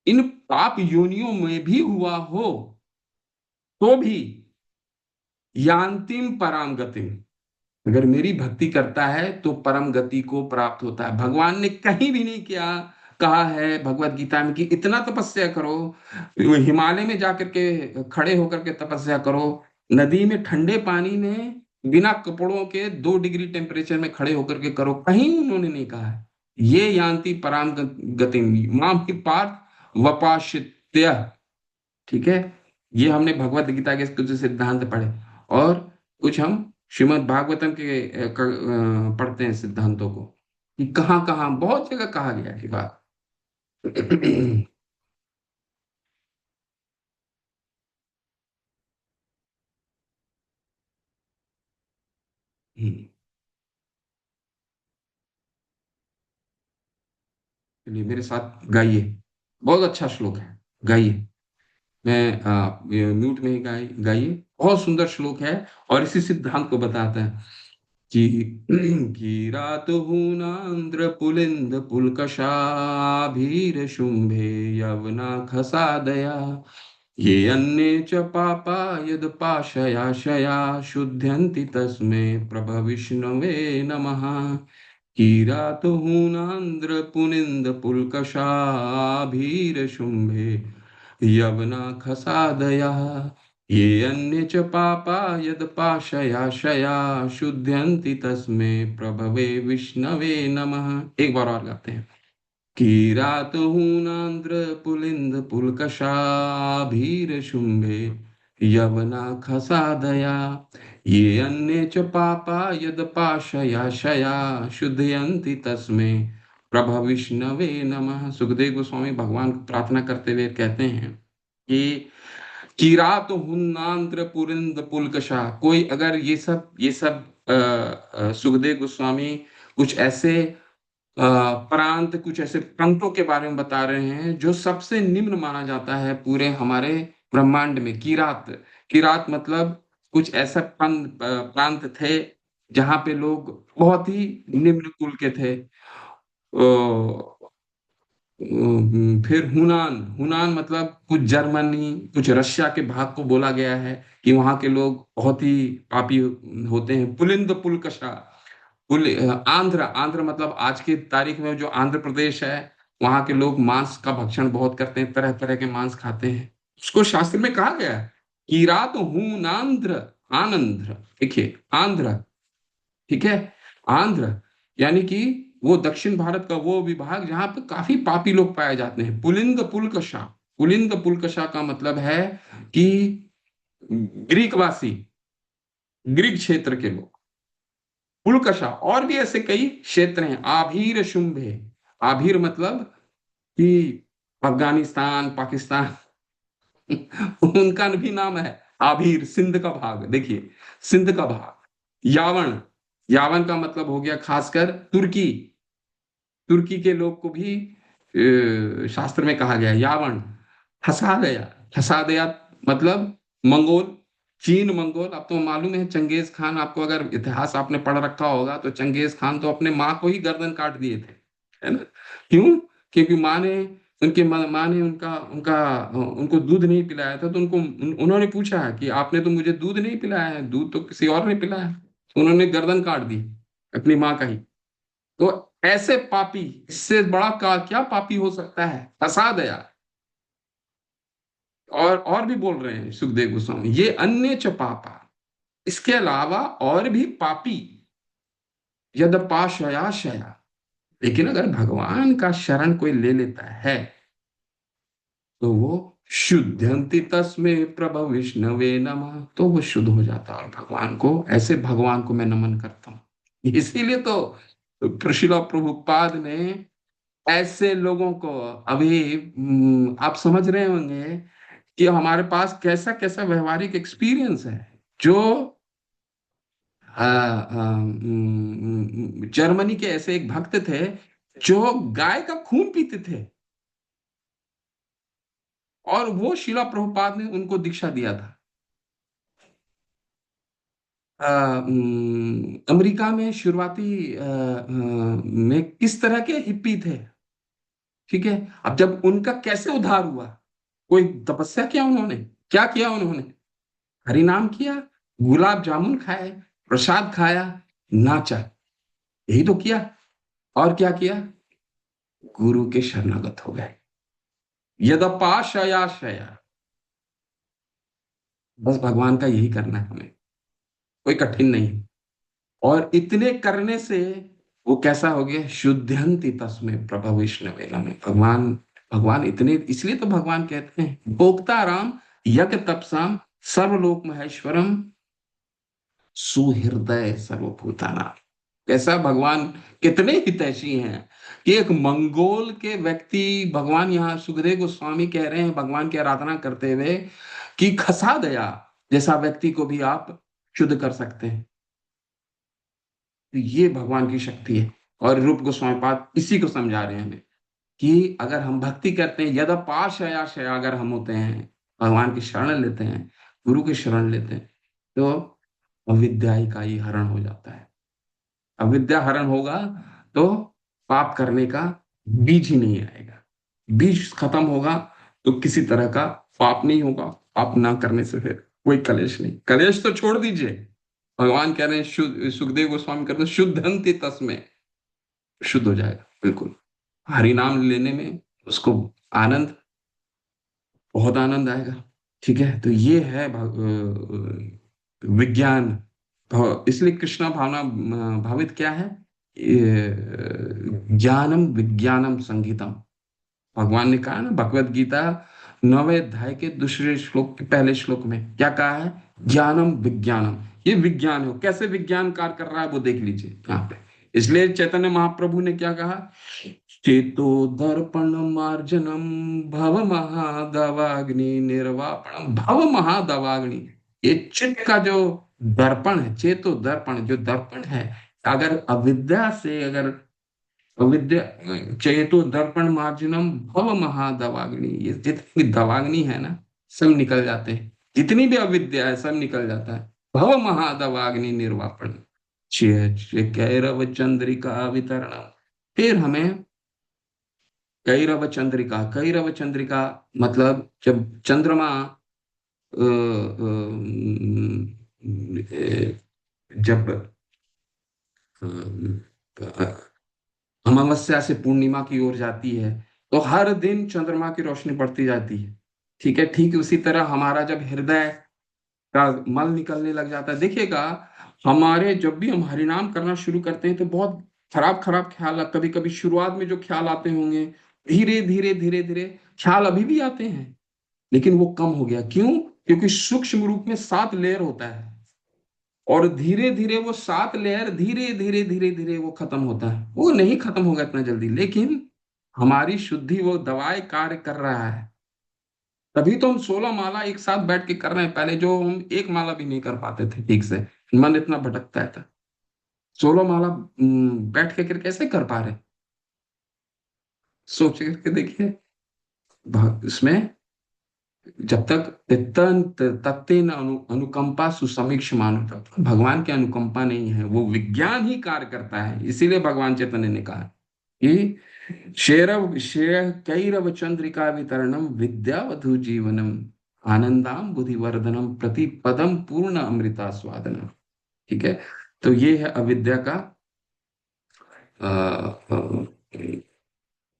इन पाप योनियों में भी हुआ हो, तो भी यांतिम पराम गतिम, अगर मेरी भक्ति करता है तो परम गति को प्राप्त होता है। भगवान ने कहीं भी नहीं किया, कहा है भगवत गीता में कि इतना तपस्या करो, हिमालय में जाकर के खड़े होकर के तपस्या करो, नदी में ठंडे पानी में बिना कपड़ों के 2 डिग्री टेम्परेचर में खड़े होकर के करो, कहीं उन्होंने नहीं कहा है। ये यान्ति पराम गतिम माम ही पार्थ वपाश्रित्य। ठीक है। ये हमने भगवत गीता के कुछ सिद्धांत पढ़े, और कुछ हम श्रीमद् भागवतम के पढ़ते हैं सिद्धांतों को, कि कहाँ कहाँ बहुत जगह कहा गया है ये बात। चलिए मेरे साथ गाइए, बहुत अच्छा श्लोक है, गाइए। मैं म्यूट में ही गाइए, बहुत सुंदर श्लोक है, और इसी सिद्धांत को बताता है कि किरातहूनान्द्र पुलिंद पुलकशाभीर शुंभे यवना खसादया ये अन्ये च पापा यद पाशयाशया शुध्यन्ति तस्मै प्रभविष्णवे नमः। किरातहूनान्द्र पुनिंद पुलकशाभीर शुंभे यवना खसादयः ये अन्ये च पापा यद पाशयाशया शुध्यन्ति तस्मै प्रभवे विष्णवे नमः। एक बार और गाते हैं। किरातहूनान्द्र पुलिंद पुलकशाभीर शुंभे यवना खसादया ये अन्ये च पापा यद पाशयाशया शुद्धयन्ति तस्मै प्रभा विष्णवे नमः। सुखदेव गोस्वामी भगवान को प्रार्थना करते हुए कहते हैं कि किरातहूनान्द्र पुलिंद पुलकशा, कोई अगर ये सब सुखदेव गोस्वामी कुछ ऐसे प्रांत, कुछ ऐसे प्रांतों के बारे में बता रहे हैं जो सबसे निम्न माना जाता है पूरे हमारे ब्रह्मांड में। किरात, किरात मतलब कुछ ऐसा प्रांत थे जहां पे लोग बहुत ही निम्न कुल के थे। फिर हुनान, हुनान मतलब कुछ जर्मनी, कुछ रशिया के भाग को बोला गया है कि वहां के लोग बहुत ही पापी होते हैं। पुलिंद पुलकशा, आंध्र, आंध्र मतलब आज की तारीख में जो आंध्र प्रदेश है, वहां के लोग मांस का भक्षण बहुत करते हैं, तरह तरह के मांस खाते हैं। उसको शास्त्र में कहा गया है किरात हूनांध्र, आनंद्र, देखिए आंध्र, ठीक है, आंध्र यानी कि वो दक्षिण भारत का वो विभाग जहां पे काफी पापी लोग पाए जाते हैं। पुलिंद पुलकशा, पुलिंद पुलकशा का मतलब है कि ग्रीकवासी, ग्रीक क्षेत्र के लोग। पुलकशा, और भी ऐसे कई क्षेत्र हैं। आभीर शुंभे, आभीर मतलब कि अफगानिस्तान, पाकिस्तान, उनका भी नाम है आभीर। सिंध का भाग, देखिए सिंध का भाग। यावन, यावन का मतलब हो गया खासकर तुर्की, तुर्की के लोग को भी शास्त्र में कहा गया है यावन। फंसा गया, फंसा गया मतलब मंगोल, चीन मंगोल। अब तो मालूम है चंगेज खान, आपको अगर इतिहास आपने पढ़ रखा होगा तो चंगेज खान तो अपने माँ को ही गर्दन काट दिए थे, है ना? क्यों? क्योंकि माँ ने, उनके माँ ने उनका उनका उनको दूध नहीं पिलाया था, तो उन्होंने पूछा कि आपने तो मुझे दूध नहीं पिलाया है, दूध तो किसी और ने पिलाया है। तो उन्होंने गर्दन काट दी अपनी माँ का ही। तो ऐसे पापी, इससे बड़ा क्या पापी हो सकता है? फंसा दया। और भी बोल रहे हैं सुखदेव गोस्वामी, ये अन्य च पापा, इसके अलावा और भी पापी, यदपाशयाशया, लेकिन अगर भगवान का शरण कोई ले लेता है तो वो शुद्धंति तस्मे प्रभु विष्णवे नमः, तो वो शुद्ध हो जाता है। और भगवान को, ऐसे भगवान को मैं नमन करता हूँ। इसीलिए तो श्रील प्रभुपाद ने ऐसे लोगों को, अभी आप समझ रहे होंगे कि हमारे पास कैसा कैसा व्यवहारिक एक्सपीरियंस है। जो जर्मनी के ऐसे एक भक्त थे जो गाय का खून पीते थे, और वो शिला प्रभुपाद ने उनको दीक्षा दिया था। अमेरिका में शुरुआती में किस तरह के हिप्पी थे, ठीक है? अब जब उनका कैसे उद्धार हुआ, कोई तपस्या किया उन्होंने? क्या किया उन्होंने? हरि नाम किया, गुलाब जामुन खाए, प्रसाद खाया, नाचा, यही तो किया। और क्या किया? गुरु के शरणागत हो गए। यदपाशयाशया, बस भगवान का यही करना है हमें, कोई कठिन नहीं। और इतने करने से वो कैसा हो गया? शुद्धंति तस्मै प्रभु विष्णवे नमः। भगवान, भगवान इतने, इसलिए तो भगवान कहते हैं भोक्ता राम यज्ञ तपसाम सर्वलोक महेश्वरम सुहृदय सर्वभूताना। कैसा भगवान, कितने हितैषी हैं कि एक मंगोल के व्यक्ति, भगवान यहाँ सुखदेव गोस्वामी कह रहे हैं भगवान की आराधना करते हुए कि खसा दया जैसा व्यक्ति को भी आप शुद्ध कर सकते हैं। तो ये भगवान की शक्ति है। और रूप गोस्वामी पाद इसी को समझा रहे हैं हमें कि अगर हम भक्ति करते हैं, यदा पाशयाशया, अगर हम होते हैं, भगवान की शरण लेते हैं, गुरु की शरण लेते हैं, तो अविद्या का ही हरण हो जाता है। अविद्या हरण होगा तो पाप करने का बीज ही नहीं आएगा। बीज खत्म होगा तो किसी तरह का पाप नहीं होगा। पाप ना करने से फिर कोई कलेश नहीं। कलेश तो छोड़ दीजिए, भगवान कह रहे हैं, शुद्ध, सुखदेव गोस्वामी कहते हैं शुद्धंति तस्मै, शुद्ध हो जाएगा बिल्कुल। हरि नाम लेने में उसको आनंद, बहुत आनंद आएगा। ठीक है, तो ये है विज्ञान। इसलिए कृष्णा भावना भावित क्या है? ज्ञानम विज्ञानम संगीतम। भगवान ने कहा ना भगवत गीता 9वें अध्याय के दूसरे श्लोक के पहले श्लोक में क्या कहा है? ज्ञानम विज्ञानम। ये विज्ञान हो, कैसे विज्ञान कार्य कर रहा है वो देख लीजिए यहाँ पे। इसलिए चैतन्य महाप्रभु ने क्या कहा? चेतो दर्पण मार्जनम भव महादवाग्नि निर्वापणम। भव महादवाग्नि, ये चित्त का जो दर्पण है, चेतो दर्पण जो दर्पण है, अगर अविद्या से, अगर अविद्या, चेतो दर्पण मार्जनम भव महादवाग्नि, ये जितनी भी दवाग्नि है ना, सब निकल जाते हैं। जितनी भी अविद्या है सब निकल जाता है। भव महादवाग्नि निर्वापण, कैरव चंद्रिका वितरण। फिर हमें कैरव चंद्रिका, कैरव चंद्रिका मतलब जब चंद्रमा जब अमावस्या से पूर्णिमा की ओर जाती है तो हर दिन चंद्रमा की रोशनी बढ़ती जाती है। ठीक है, ठीक उसी तरह हमारा जब हृदय का मल निकलने लग जाता है, देखिएगा हमारे, जब भी हम हरिनाम करना शुरू करते हैं तो बहुत खराब खराब ख्याल, कभी कभी शुरुआत में जो ख्याल आते होंगे, धीरे धीरे धीरे धीरे ख्याल अभी भी आते हैं, लेकिन वो कम हो गया। क्यों? क्योंकि सूक्ष्म रूप में 7 लेयर होता है, और धीरे धीरे वो 7 लेयर, धीरे धीरे धीरे धीरे वो खत्म होता है। वो नहीं खत्म होगा इतना जल्दी, लेकिन हमारी शुद्धि, वो दवाई कार्य कर रहा है। तभी तो हम 16 माला एक साथ बैठ के कर रहे हैं। पहले जो हम एक माला भी नहीं कर पाते थे ठीक से, मन इतना भटकता था। 16 माला बैठ के कर कैसे कर पा रहे? सोच करके देखिए। इसमें जब तक तित्तन तत्तेन अनुकंपा सुसमीक्ष मानो, तब तक भगवान की अनुकंपा नहीं है, वो विज्ञान ही कार्य करता है। इसीलिए भगवान चैतन्य ने कहा कि शेरव शेय कैरव चंद्रिका वितरणम विद्यावधु जीवनम आनंदाम बुद्धिवर्धनम प्रति पदम पूर्ण अमृता स्वादनम। ठीक है। तो ये है अविद्या का अ, अ,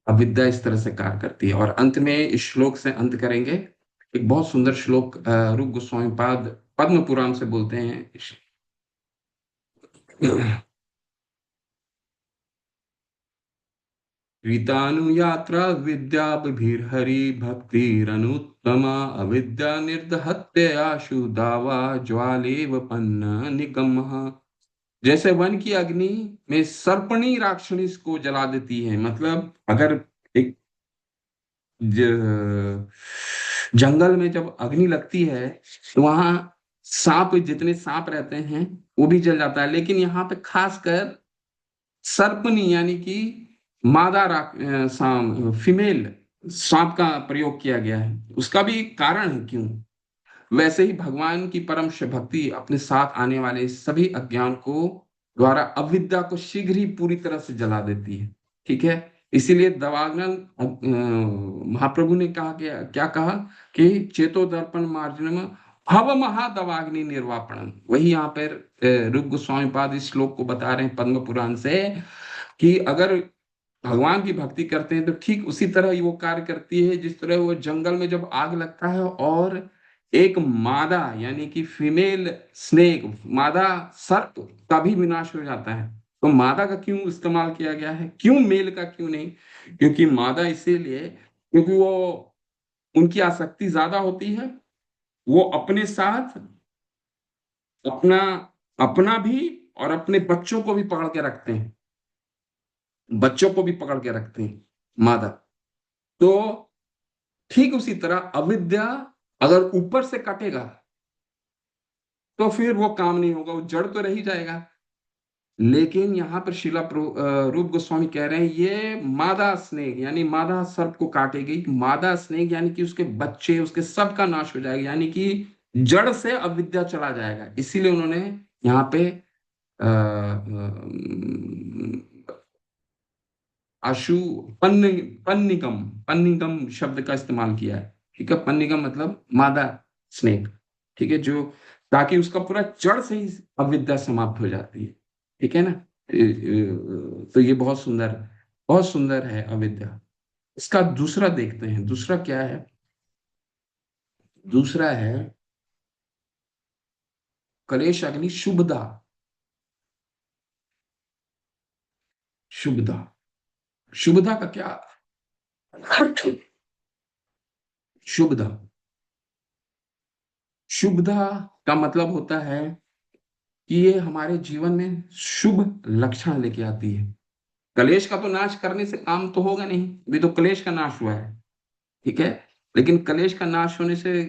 अविद्या इस तरह से कार्य करती है। और अंत में इस श्लोक से अंत करेंगे। एक बहुत सुंदर श्लोक रूप गोस्वामी पाद पद्म पुराण से बोलते हैं। रीतानुयात्रा विद्या हरि भक्तिरनुत्तमा अविद्या निर्दहत्याशु दावा ज्वालेव पन्न निगम। जैसे वन की अग्नि में सर्पणी राक्षणी को जला देती है, मतलब अगर एक जंगल में जब अग्नि लगती है तो वहां सांप, जितने सांप रहते हैं वो भी जल जाता है, लेकिन यहाँ पे खासकर सर्पनी यानी कि मादा फीमेल सांप का प्रयोग किया गया है। उसका भी कारण है क्यों। वैसे ही भगवान की परम भक्ति अपने साथ आने वाले सभी अज्ञान को द्वारा अविद्या को शीघ्र ही पूरी तरह से जला देती है। ठीक है। इसीलिए दवाग्न महाप्रभु ने कहा, क्या कहा कि चेतो दर्पण मार्जनम भव महादवाग्नि निर्वापणम। वही यहाँ पर रूप गोस्वामी पाद इस श्लोक को बता रहे हैं पद्म पुराण से, कि अगर भगवान की भक्ति करते हैं तो ठीक उसी तरह ही वो कार्य करती है, जिस तरह वो जंगल में जब आग लगता है और एक मादा यानी कि फीमेल स्नेक, मादा सर्प का भी विनाश हो जाता है। तो मादा का क्यों इस्तेमाल किया गया है, क्यों मेल का क्यों नहीं? क्योंकि मादा इसीलिए क्योंकि वो, उनकी आसक्ति ज्यादा होती है। वो अपने साथ अपना अपना भी और अपने बच्चों को भी पकड़ के रखते हैं, बच्चों को भी पकड़ के रखते हैं मादा। तो ठीक उसी तरह अविद्या अगर ऊपर से कटेगा तो फिर वो काम नहीं होगा, वो जड़ तो रह ही जाएगा। लेकिन यहाँ पर रूप गोस्वामी कह रहे हैं ये मादा स्नेक यानी मादा सर्प को काटेगी। मादा स्नेक यानी कि उसके बच्चे, उसके सब का नाश हो जाएगा, यानी कि जड़ से अविद्या चला जाएगा। इसीलिए उन्होंने यहाँ पे अशु पन्न पन्निकम पन्निकम शब्द का इस्तेमाल किया है। ठीक है। पन्निकम मतलब मादा स्नेक। ठीक है। जो ताकि उसका पूरा जड़ से ही अविद्या समाप्त हो जाती है। ठीक है ना। तो ये बहुत सुंदर है अविद्या। इसका दूसरा देखते हैं, दूसरा क्या है। दूसरा है कलेश अग्नि शुभदा। शुभदा, शुभदा का क्या अर्थ? शुभदा, शुभदा का मतलब होता है कि ये हमारे जीवन में शुभ लक्षण लेके आती है। कलेश का तो नाश करने से काम तो होगा नहीं, भी तो कलेश का नाश हुआ है। ठीक है। लेकिन कलेश का नाश होने से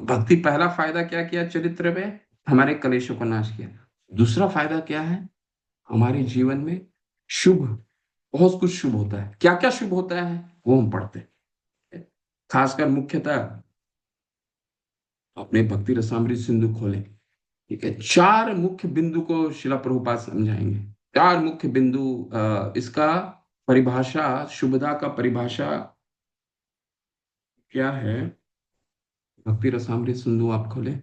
भक्ति पहला फायदा क्या किया चरित्र में, हमारे कलेशों का नाश किया। दूसरा फायदा क्या है, हमारे जीवन में शुभ, बहुत कुछ शुभ होता है। क्या क्या शुभ होता है वो हम पढ़ते हैं। खासकर मुख्यतः अपने भक्ति रसामृत सिंधु खोलें। ठीक है। चार मुख्य बिंदु को शिला प्रभुपाद समझाएंगे। चार मुख्य बिंदु, इसका परिभाषा, शुभदा का परिभाषा क्या है। भक्ति रसामृत सिंधु आप खोले।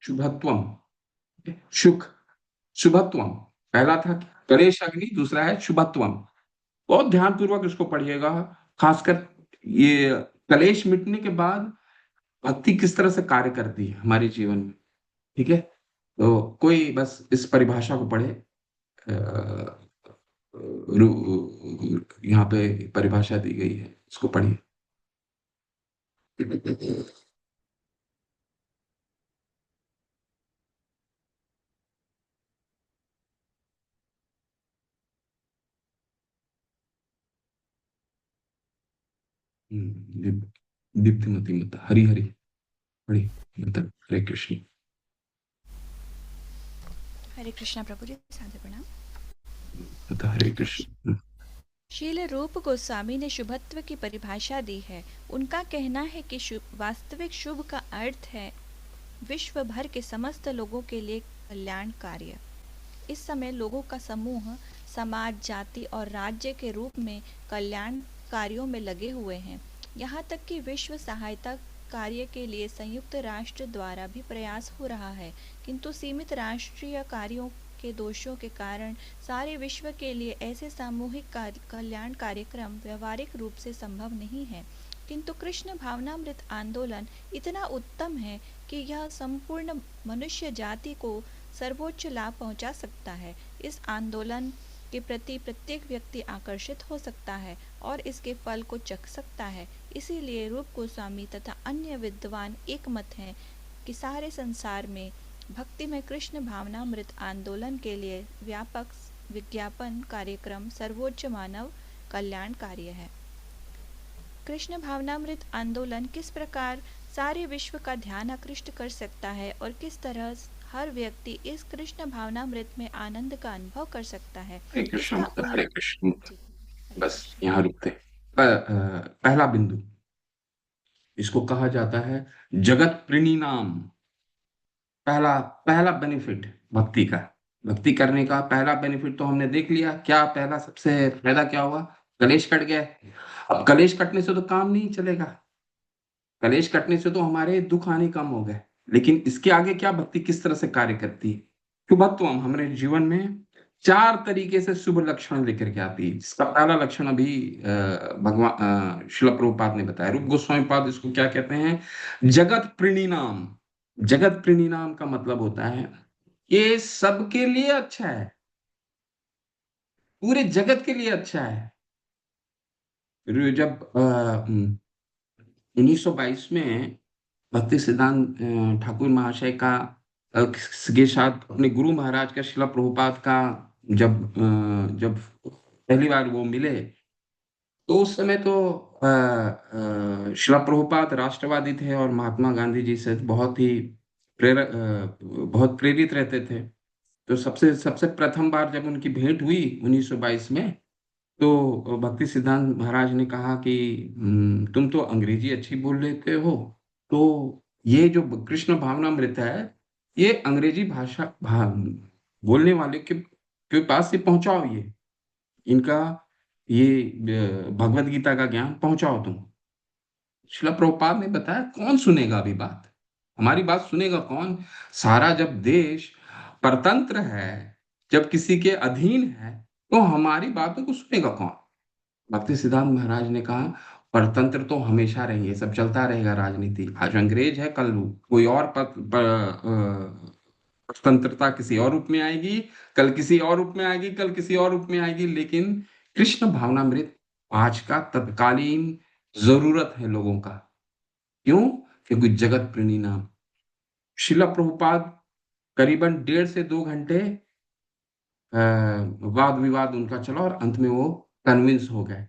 शुभत्वम, सुख, शुभत्वम। पहला था कलेश अग्नि, दूसरा है शुभत्वम। बहुत ध्यानपूर्वक इसको पढ़िएगा। खासकर ये कलेश मिटने के बाद भक्ति किस तरह से कार्य करती है हमारे जीवन में। ठीक है, तो कोई बस इस परिभाषा को पढ़े। यहाँ पे परिभाषा दी गई है, इसको पढ़िए। दीप्तिमती मत हरि हरि, पढ़िए। मतलब हरे कृष्ण। हरे कृष्णा प्रभु जी, सादर प्रणाम। मतलब हरे कृष्ण। शील रूप गोस्वामी ने शुभत्व की परिभाषा दी है। उनका कहना है कि वास्तविक शुभ का अर्थ है विश्व भर के समस्त लोगों के लिए कल्याण कार्य। इस समय लोगों का समूह समाज, जाति और राज्य के रूप में कल्याण कार्यों में लगे हुए हैं। यहाँ तक कि विश्व सहायता कार्य के लिए संयुक्त राष्ट्र द्वारा भी प्रयास हो रहा है, किंतु सीमित राष्ट्रीय कार्यों के दोषों के कारण सारे विश्व के लिए ऐसे सामूहिक कल्याण कार्यक्रम व्यवहारिक रूप से संभव नहीं है। किंतु कृष्ण भावनामृत आंदोलन इतना उत्तम है कि यह संपूर्ण मनुष्य जाति को सर्वोच्च लाभ पहुंचा सकता है। इस आंदोलन के प्रति प्रत्येक व्यक्ति आकर्षित हो सकता है और इसके फल को चख सकता है। इसीलिए रूप गोस्वामी तथा अन्य विद्वान एकमत हैं कि सारे संसार में भक्ति में कृष्ण भावनामृत आंदोलन के लिए व्यापक विज्ञापन कार्यक्रम सर्वोच्च मानव कल्याण कार्य है। कृष्ण भावनामृत आंदोलन किस प्रकार सारे विश्व का ध्यान आकृष्ट कर सकता है और किस तरह हर व्यक्ति इस कृष्ण भावनामृत में आनंद का अनुभव कर सकता है, हरे कृष्ण इसका मतलब हरे कृष्ण। जी, हरे बस कृष्ण। यहाँ रुकते हैं। पहला बिंदु, इसको कहा जाता है जगत प्रणिनाम। पहला पहला बेनिफिट भक्ति का, भक्ति करने का पहला बेनिफिट तो हमने देख लिया। क्या पहला सबसे फायदा क्या हुआ? कलेश कट गया। अब कलेश कटने से तो काम नहीं चलेगा। कलेश कटने से तो हमारे दुख आने कम हो गए। लेकिन इसके आगे क्या भक्ति किस तरह से कार्य करती है? शुभत्वम हमारे जीवन में चार तरीके से शुभ लक्षण लेकर के आती है, जिसका पहला लक्षण अभी भगवान शिल प्रभुपाद ने बताया। रूप गोस्वामी पाद इसको क्या कहते हैं? जगत प्रणिनाम। जगत प्रणिनाम का मतलब होता है ये सबके लिए अच्छा है, पूरे जगत के लिए अच्छा है। जब 1922 में भक्ति सिद्धांत ठाकुर महाशय का के साथ अपने गुरु महाराज का शिला प्रभुपाद का जब पहली बार वो मिले, तो उस समय तो शिला प्रभुपाद राष्ट्रवादी थे और महात्मा गांधी जी से बहुत प्रेरित रहते थे। तो सबसे सबसे प्रथम बार जब उनकी भेंट हुई 1922 में, तो भक्ति सिद्धांत महाराज ने कहा कि तुम तो अंग्रेजी अच्छी बोल लेते हो, तो ये जो कृष्ण भावनामृत है ये अंग्रेजी बोलने वाले के पास से पहुंचाओ। ये इनका ये भगवत गीता का ज्ञान पहुंचाओ तुम। शिला प्रभुपाद ने बताया कौन सुनेगा अभी बात, हमारी बात सुनेगा कौन? सारा जब देश परतंत्र है, जब किसी के अधीन है, तो हमारी बातों को सुनेगा कौन? भक्ति सिद्धांत महाराज ने कहा परतंत्र तो हमेशा रहेंगे, सब चलता रहेगा राजनीति। आज अंग्रेज है, कल कोई और स्वतंत्रता किसी और रूप में आएगी, कल किसी और रूप में आएगी, कल किसी और रूप में आएगी। लेकिन कृष्ण भावनामृत आज का तत्कालीन जरूरत है लोगों का। क्यों? क्योंकि जगत प्रेमी नाम। शिला प्रभुपाद करीबन 1.5 से 2 घंटे वाद विवाद उनका चला और अंत में वो कन्विंस हो गए।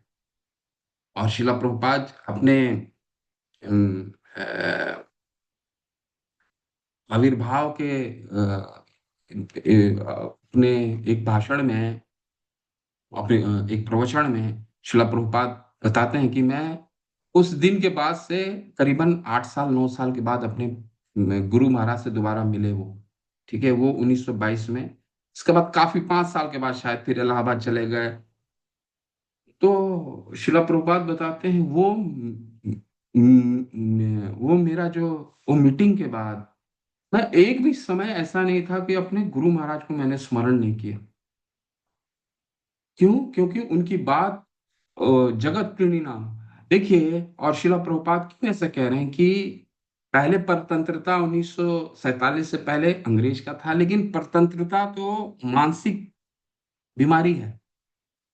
और शिला प्रभुपाद अपने आविर्भाव के अपने एक भाषण में, अपने एक प्रवचन में शिला प्रभुपाद बताते हैं कि मैं उस दिन के बाद से करीबन 8 साल 9 साल के बाद अपने गुरु महाराज से दोबारा मिले वो। ठीक है, वो 1922 में। इसके बाद काफी 5 साल के बाद शायद फिर इलाहाबाद चले गए। तो शिला प्रभुपाद बताते हैं वो मेरा जो वो मीटिंग के बाद मैं एक भी समय ऐसा नहीं था कि अपने गुरु महाराज को मैंने स्मरण नहीं किया। क्यों? क्योंकि उनकी बात जगत प्रणिनाम। देखिए, और शिला प्रभुपाद क्यों ऐसा कह रहे हैं कि पहले परतंत्रता 1947 से पहले अंग्रेज का था, लेकिन परतंत्रता तो मानसिक बीमारी है।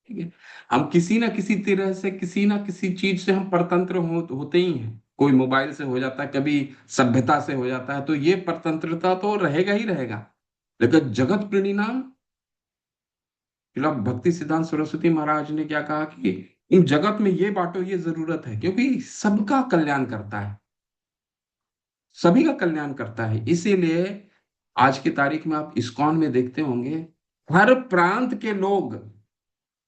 ठीक है, हम किसी ना किसी तरह से, किसी ना किसी चीज से हम परतंत्र होते ही हैं। कोई मोबाइल से हो जाता है, कभी सभ्यता से हो जाता है, तो ये परतंत्रता तो रहेगा ही रहेगा। लेकिन जगत प्रणिनाम, श्रीला भक्ति सिद्धांत सरस्वती महाराज ने क्या कहा कि इन जगत में ये बांटो, ये जरूरत है, क्योंकि सबका कल्याण करता है, सभी का कल्याण करता है। इसीलिए आज की तारीख में आप इस्कॉन में देखते होंगे, हर प्रांत के लोग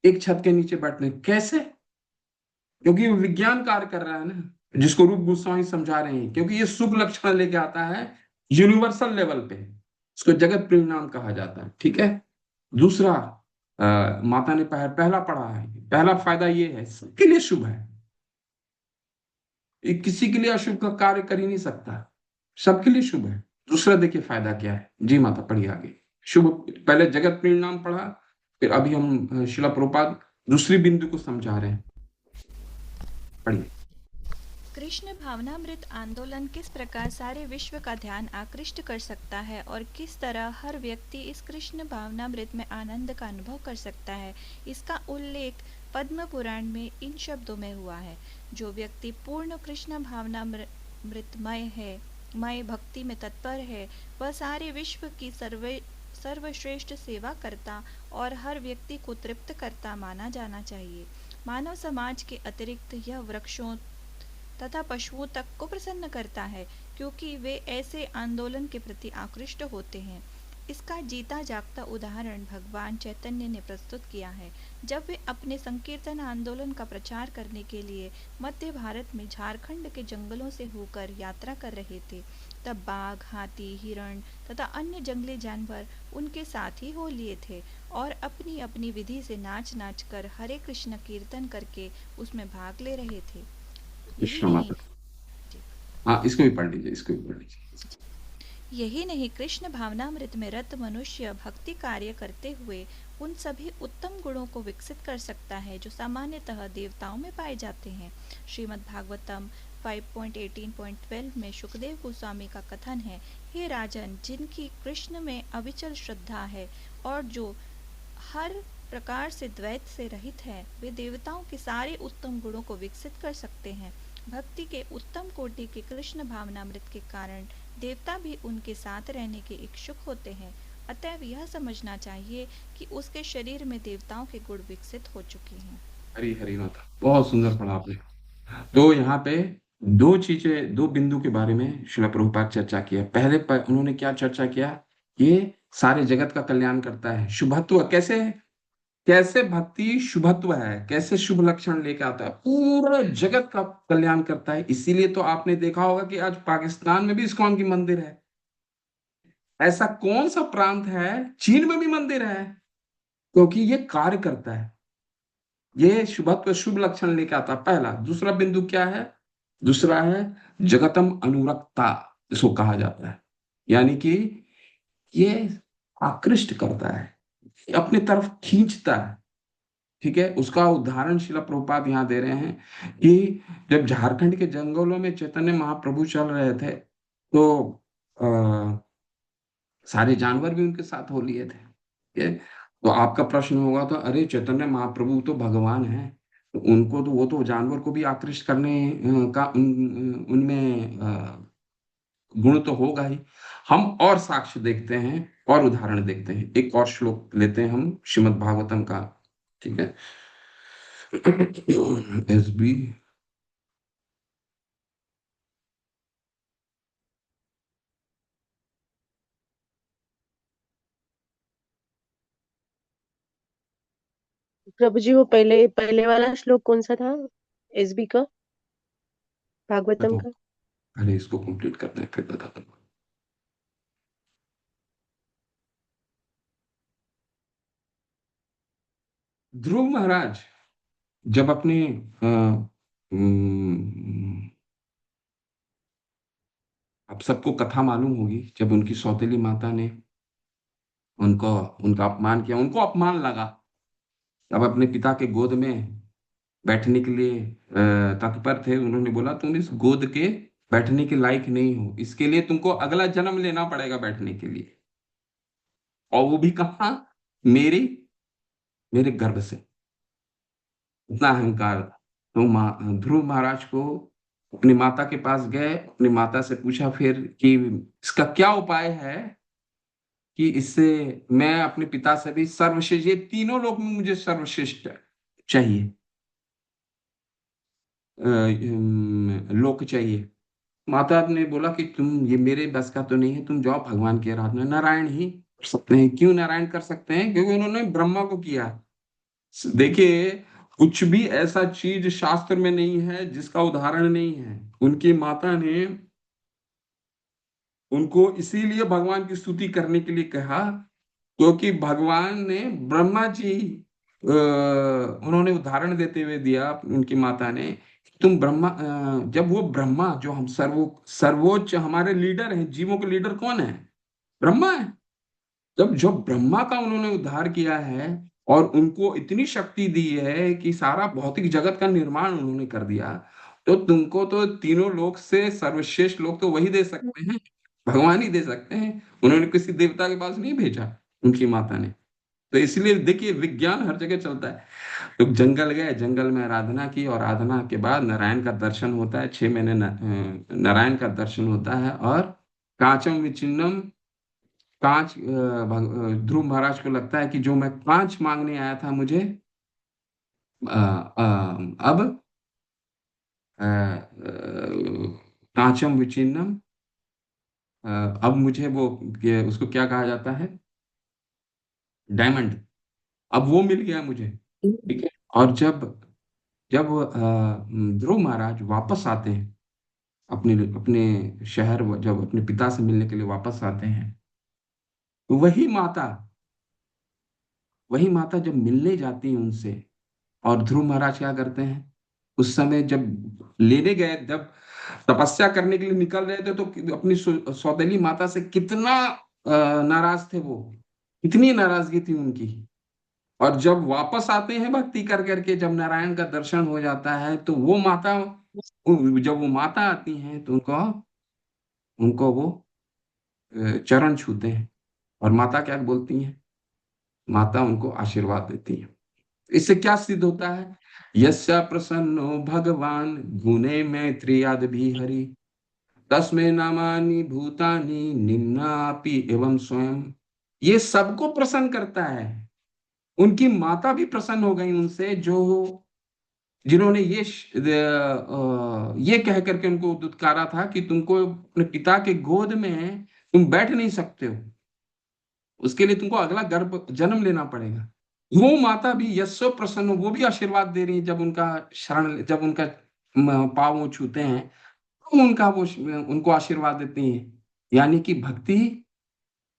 एक छत के नीचे बैठते हैं। कैसे? क्योंकि वो विज्ञान कार्य कर रहा है ना, जिसको रूप गोस्वामी समझा रहे हैं, क्योंकि ये शुभ लक्षण लेके आता है यूनिवर्सल लेवल पे। इसको जगत परिणाम कहा जाता है। ठीक है। दूसरा, माता ने पहला पढ़ा है, पहला फायदा ये है, सबके लिए शुभ है। ये किसी के लिए अशुभ का कार्य कर ही नहीं सकता, सबके लिए शुभ है। दूसरा देखिए फायदा क्या है। जी माता, पढ़िए आगे। शुभ, पहले जगत परिणाम पढ़ा, फिर अभी हम शिला प्रभुपाद दूसरी बिंदु को समझा रहे हैं। पढ़िए। कृष्ण भावनामृत आंदोलन किस प्रकार सारे विश्व का ध्यान आकृष्ट कर सकता है और किस तरह हर व्यक्ति इस कृष्ण भावनामृत में आनंद का अनुभव कर सकता है, इसका उल्लेख पद्म पुराण में इन शब्दों में हुआ है। जो व्यक्ति पूर्ण कृष्ण भावनामृतमय है, मय भक्ति में तत्पर है, वह सारे विश्व की सर्वश्रेष्ठ सेवा करता और हर व्यक्ति को तृप्त करता माना जाना चाहिए। मानव समाज के अतिरिक्त यह वृक्षों तथा पशुओं तक को प्रसन्न करता है, क्योंकि वे ऐसे आंदोलन के प्रति आकृष्ट होते हैं। इसका जीता जागता उदाहरण भगवान चैतन्य ने प्रस्तुत किया है। जब वे अपने संकीर्तन आंदोलन का प्रचार करने के लिए मध्य भारत में झारखंड के जंगलों से होकर यात्रा कर रहे थे, तब बाघ, हाथी, हिरण तथा अन्य जंगली जानवर उनके साथ ही हो लिए थे और अपनी अपनी विधि से नाच नाच कर हरे कृष्ण कीर्तन करके उसमें भाग ले रहे थे। यही कृष्ण नहीं माता। हाँ, इसको भी पढ़ लीजिए, इसको भी पढ़ लीजिए। यही नहीं, कृष्ण भावनामृत में रत मनुष्य भक्ति कार्य करते हुए उन सभी उत्तम गुणों को विकसित कर सकता है जो सामान्यतः देवताओं में पाए जाते हैं। श्रीमद् भागवतम 5.18.12 में सुखदेव गोस्वामी का कथन है, हे राजन, जिनकी कृष्ण में अविचल श्रद्धा है और जो हर प्रकार से द्वैत से रहित है, वे देवताओं के सारे उत्तम गुणों को विकसित कर सकते हैं। भक्ति के उत्तम कोटि के कृष्ण भावनामृत के कारण देवता भी उनके साथ रहने के इच्छुक होते हैं। अतएव यह समझना चाहिए कि उसके शरीर में देवताओं के गुण विकसित हो चुके हैं। हरी हरी माता, बहुत सुंदर पढ़ा आपने। तो यहाँ पे दो चीजें, दो बिंदु के बारे में शिला प्रभुपाद चर्चा किया। पहले उन्होंने क्या चर्चा किया? ये सारे जगत का कल्याण करता है। शुभत्व कैसे है? कैसे भक्ति शुभत्व है, कैसे शुभ लक्षण लेके आता है, पूरे जगत का कल्याण करता है। इसीलिए तो आपने देखा होगा कि आज पाकिस्तान में भी इस्कॉन की मंदिर है। ऐसा कौन सा प्रांत है, चीन में भी मंदिर है, क्योंकि ये कार्य करता है। ये शुभत्व, शुभ लक्षण लेके आता है, पहला। दूसरा बिंदु क्या है? दूसरा है जगतम अनुरक्ता, इसको कहा जाता है। यानी कि ये आकृष्ट करता है, अपने तरफ खींचता है। ठीक है, उसका उदाहरण शिला प्रभुपाद यहाँ दे रहे हैं कि जब झारखंड के जंगलों में चैतन्य महाप्रभु चल रहे थे, तो आ, सारे जानवर भी उनके साथ हो लिए थे। ठीक है? तो आपका प्रश्न होगा, तो अरे चैतन्य महाप्रभु तो भगवान है, तो उनको तो, वो तो जानवर को भी आकृष्ट करने का उनमें गुण तो होगा ही। हम और साक्ष्य देखते हैं और उदाहरण देखते हैं। एक और श्लोक लेते हैं हम श्रीमद् भागवतम का। ठीक है। एस बी, प्रभु जी, वो पहले पहले वाला श्लोक कौन सा था? एसबी का, भागवतम तो का? पहले इसको कंप्लीट करते हैं, फिर बताता हूँ। ध्रुव महाराज जब अपने अ, आप सबको कथा मालूम होगी, जब उनकी सौतेली माता ने उनको उनका अपमान किया, उनको अपमान लगा, अब अपने पिता के गोद में बैठने के लिए तत्पर थे। उन्होंने बोला तुम इस गोद के बैठने के लायक नहीं हो, इसके लिए तुमको अगला जन्म लेना पड़ेगा बैठने के लिए, और वो भी कहाँ, मेरे मेरे गर्भ से। इतना अहंकार था। तो ध्रुव महाराज को अपनी माता के पास गए, अपनी माता से पूछा फिर कि इसका क्या उपाय है कि इससे मैं अपने पिता से भी सर्वश्रेष्ठ, ये तीनों लोक में मुझे सर्वश्रेष्ठ चाहिए, लोक चाहिए। माता ने बोला कि तुम, ये मेरे बस का तो नहीं है, तुम जाओ भगवान की आराधना, नारायण ही कर सकते हैं। क्यों नारायण कर सकते हैं? क्योंकि उन्होंने ब्रह्मा को किया। देखिए, कुछ भी ऐसा चीज शास्त्र में नहीं है जिसका उदाहरण नहीं है। उनकी माता ने उनको इसीलिए भगवान की स्तुति करने के लिए कहा, क्योंकि भगवान ने ब्रह्मा जी, उन्होंने उदाहरण देते हुए दिया उनकी माता ने, तुम ब्रह्मा, जब वो ब्रह्मा जो हम सर्वोच्च हमारे लीडर हैं, जीवों के लीडर कौन है? ब्रह्मा है। जब जो ब्रह्मा का उन्होंने उद्धार किया है और उनको इतनी शक्ति दी है कि सारा भौतिक जगत का निर्माण उन्होंने कर दिया, तो तुमको तो तीनों लोक से सर्वश्रेष्ठ लोग तो वही दे सकते हैं, भगवान ही दे सकते हैं। उन्होंने किसी देवता के पास नहीं भेजा उनकी माता ने। तो इसलिए देखिए, विज्ञान हर जगह चलता है। तो जंगल गए, जंगल में आराधना की, और आराधना के बाद नारायण का दर्शन होता है। 6 महीने नारायण का दर्शन होता है। और कांचम विचिन्नम, ध्रुव महाराज को लगता है कि जो मैं कांच मांगने आया था, मुझे अब कांचम विचिन्नम, अब मुझे वो, उसको क्या कहा जाता है, डायमंड, अब वो मिल गया मुझे। ठीक है। और जब जब ध्रुव महाराज वापस आते हैं अपने अपने शहर, जब अपने पिता से मिलने के लिए वापस आते हैं, तो वही माता जब मिलने जाती है उनसे, और ध्रुव महाराज क्या करते हैं, उस समय जब लेने गए, जब तपस्या करने के लिए निकल रहे थे, तो अपनी सौतेली माता से कितना नाराज थे वो, कितनी नाराजगी थी उनकी। और जब वापस आते हैं भक्ति कर करके, जब नारायण का दर्शन हो जाता है, तो वो माता, जब वो माता आती हैं, तो उनको उनको वो चरण छूते हैं। और माता क्या बोलती हैं? माता उनको आशीर्वाद देती है। इससे क्या सिद्ध होता है? यस्य प्रसन्नो भगवान गुणे मैत्रियाद भी हरि, तस्मै नामानि भूतानि निम्नापि एवं स्वयं। ये सबको प्रसन्न करता है। उनकी माता भी प्रसन्न हो गई उनसे, जो जिन्होंने ये कह करके उनको दुत्कारा था कि तुमको अपने पिता के गोद में तुम बैठ नहीं सकते हो, उसके लिए तुमको अगला गर्भ जन्म लेना पड़ेगा। वो माता भी यशो प्रसन्न, वो भी आशीर्वाद दे रही है। जब उनका पाँव वो छूते हैं, तो उनको आशीर्वाद देती हैं। यानी कि भक्ति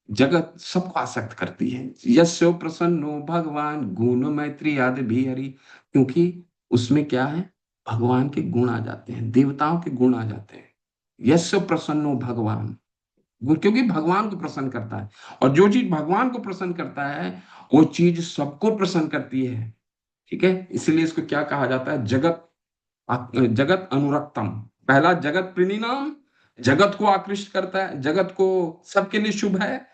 जगत सबको आसक्त करती है। यस्यो प्रसन्नो भगवान गुण मैत्री आदि भी हरि, क्योंकि उसमें क्या है, भगवान के गुण आ जाते हैं, देवताओं के गुण आ जाते हैं। यस्यो प्रसन्नो भगवान, क्योंकि भगवान को प्रसन्न करता है, और जो चीज भगवान को प्रसन्न करता है, वो चीज सबको प्रसन्न करती है। ठीक है। इसलिए इसको क्या कहा जाता है? जगत अनुरक्तम। पहला जगत प्रणिनाम, जगत को आकृष्ट करता है, जगत को सबके लिए शुभ है।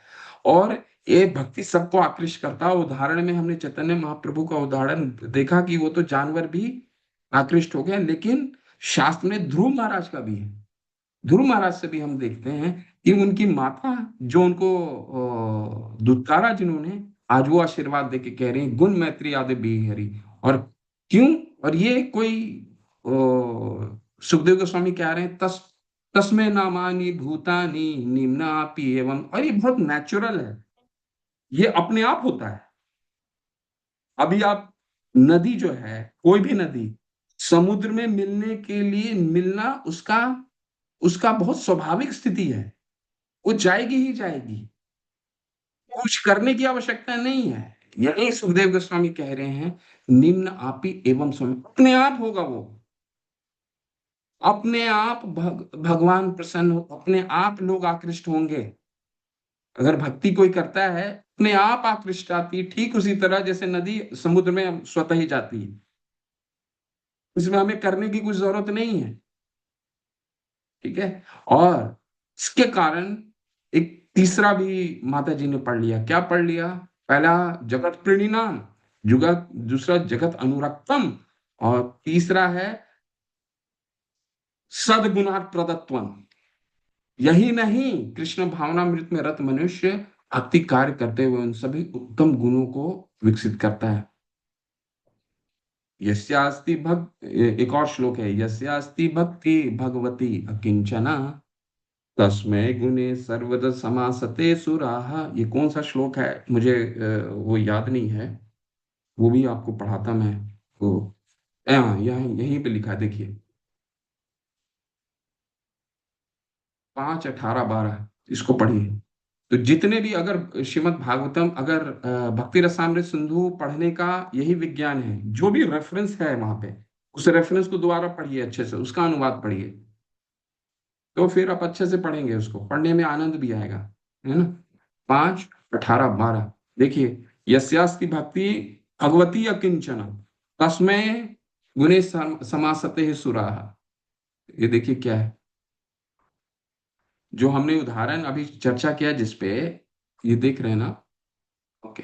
और ये भक्ति सबको आकृष्ट करता है। उदाहरण में हमने चैतन्य महाप्रभु का उदाहरण देखा कि वो तो जानवर भी आकृष्ट हो गए, लेकिन शास्त्र में ध्रुव महाराज का भी है। ध्रुव महाराज से भी हम देखते हैं कि उनकी माता जो उनको दुत्कारा, जिन्होंने, आज वो आशीर्वाद देके कह रही हैं गुण मैत्री आदि भी हरि। और क्यों? और ये कोई सुखदेव गोस्वामी कह रहे हैं, तस्मै नामानि भूतानि निम्नापि एवं। और ये बहुत नेचुरल है, ये अपने आप होता है। अभी आप, नदी जो है, कोई भी नदी समुद्र में मिलने के लिए, मिलना उसका उसका बहुत स्वाभाविक स्थिति है, वो जाएगी ही जाएगी, कुछ करने की आवश्यकता नहीं है। यही सुखदेव गोस्वामी कह रहे हैं, निम्न आपी एवं स्वयं, अपने आप होगा वो। अपने आप भगवान प्रसन्न हो, अपने आप लोग आकृष्ट होंगे। अगर भक्ति कोई करता है अपने आप आकृष्ट आती है, ठीक उसी तरह जैसे नदी समुद्र में स्वतः ही जाती है। इसमें हमें करने की कुछ जरूरत नहीं है। ठीक है। और इसके कारण एक तीसरा भी माता जी ने पढ़ लिया। क्या पढ़ लिया? पहला जगत प्रणिनाम, जुगत, दूसरा जगत अनुरक्तम, और तीसरा है सदगुणात् प्रदत्वम। यही नहीं, कृष्ण भावनामृत में रत मनुष्य भक्ति कार्य करते हुए उन सभी उत्तम गुणों को विकसित करता है। यस्यास्ति भक्त, एक और श्लोक है, यस्यास्ति भक्ति भगवती अकिंचना तस्मै गुणे सर्वदा समासते सुराः। ये कौन सा श्लोक है मुझे वो याद नहीं है, वो भी आपको पढ़ाता मैं। तो यहाँ यहीं पे लिखा है, देखिए 5, 18, 12, इसको पढ़िए। तो जितने भी, अगर श्रीमद् भागवतम, अगर भक्ति रसामृत सिंधु पढ़ने का यही विज्ञान है, जो भी रेफरेंस है वहां पे, उस रेफरेंस को दोबारा पढ़िए अच्छे से, उसका अनुवाद पढ़िए, तो फिर आप अच्छे से पढ़ेंगे, उसको पढ़ने में आनंद भी आएगा, है ना। 5, 18, 12, देखिए, यस्यास्ति भक्ति भगवती अकिंचन तस्मै गुणे समासते सुराः। ये देखिए क्या है, जो हमने उदाहरण अभी चर्चा किया जिसपे, ये देख रहे हैं ना। ओके।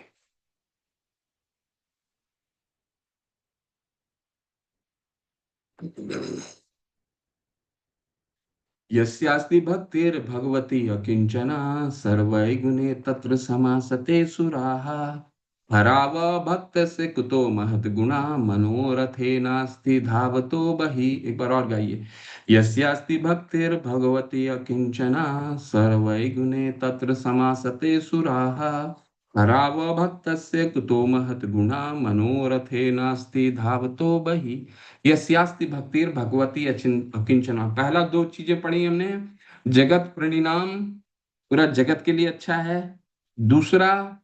यस्यास्ति भक्तिर्भगवती अकिंचना सर्वै गुणे तत्र समासते सुराः हराव भक्तस्य कुतो महत् गुणा मनोरथे नास्ति धावतो बहि। एक बार और गाइए। यस्यास्ति भक्तिर्भगवती अकिंचना सर्वै गुणे तत्र समासते सुराः हराव भक्तस्य कुतो महत् गुणा मनोरथे नास्ति धावतो बहि। यस्यास्ति भक्तिर भगवती अकिंचना, पहला दो चीजें पढ़ी हमने, जगत प्रणिनाम, पूरा जगत के लिए अच्छा है। दूसरा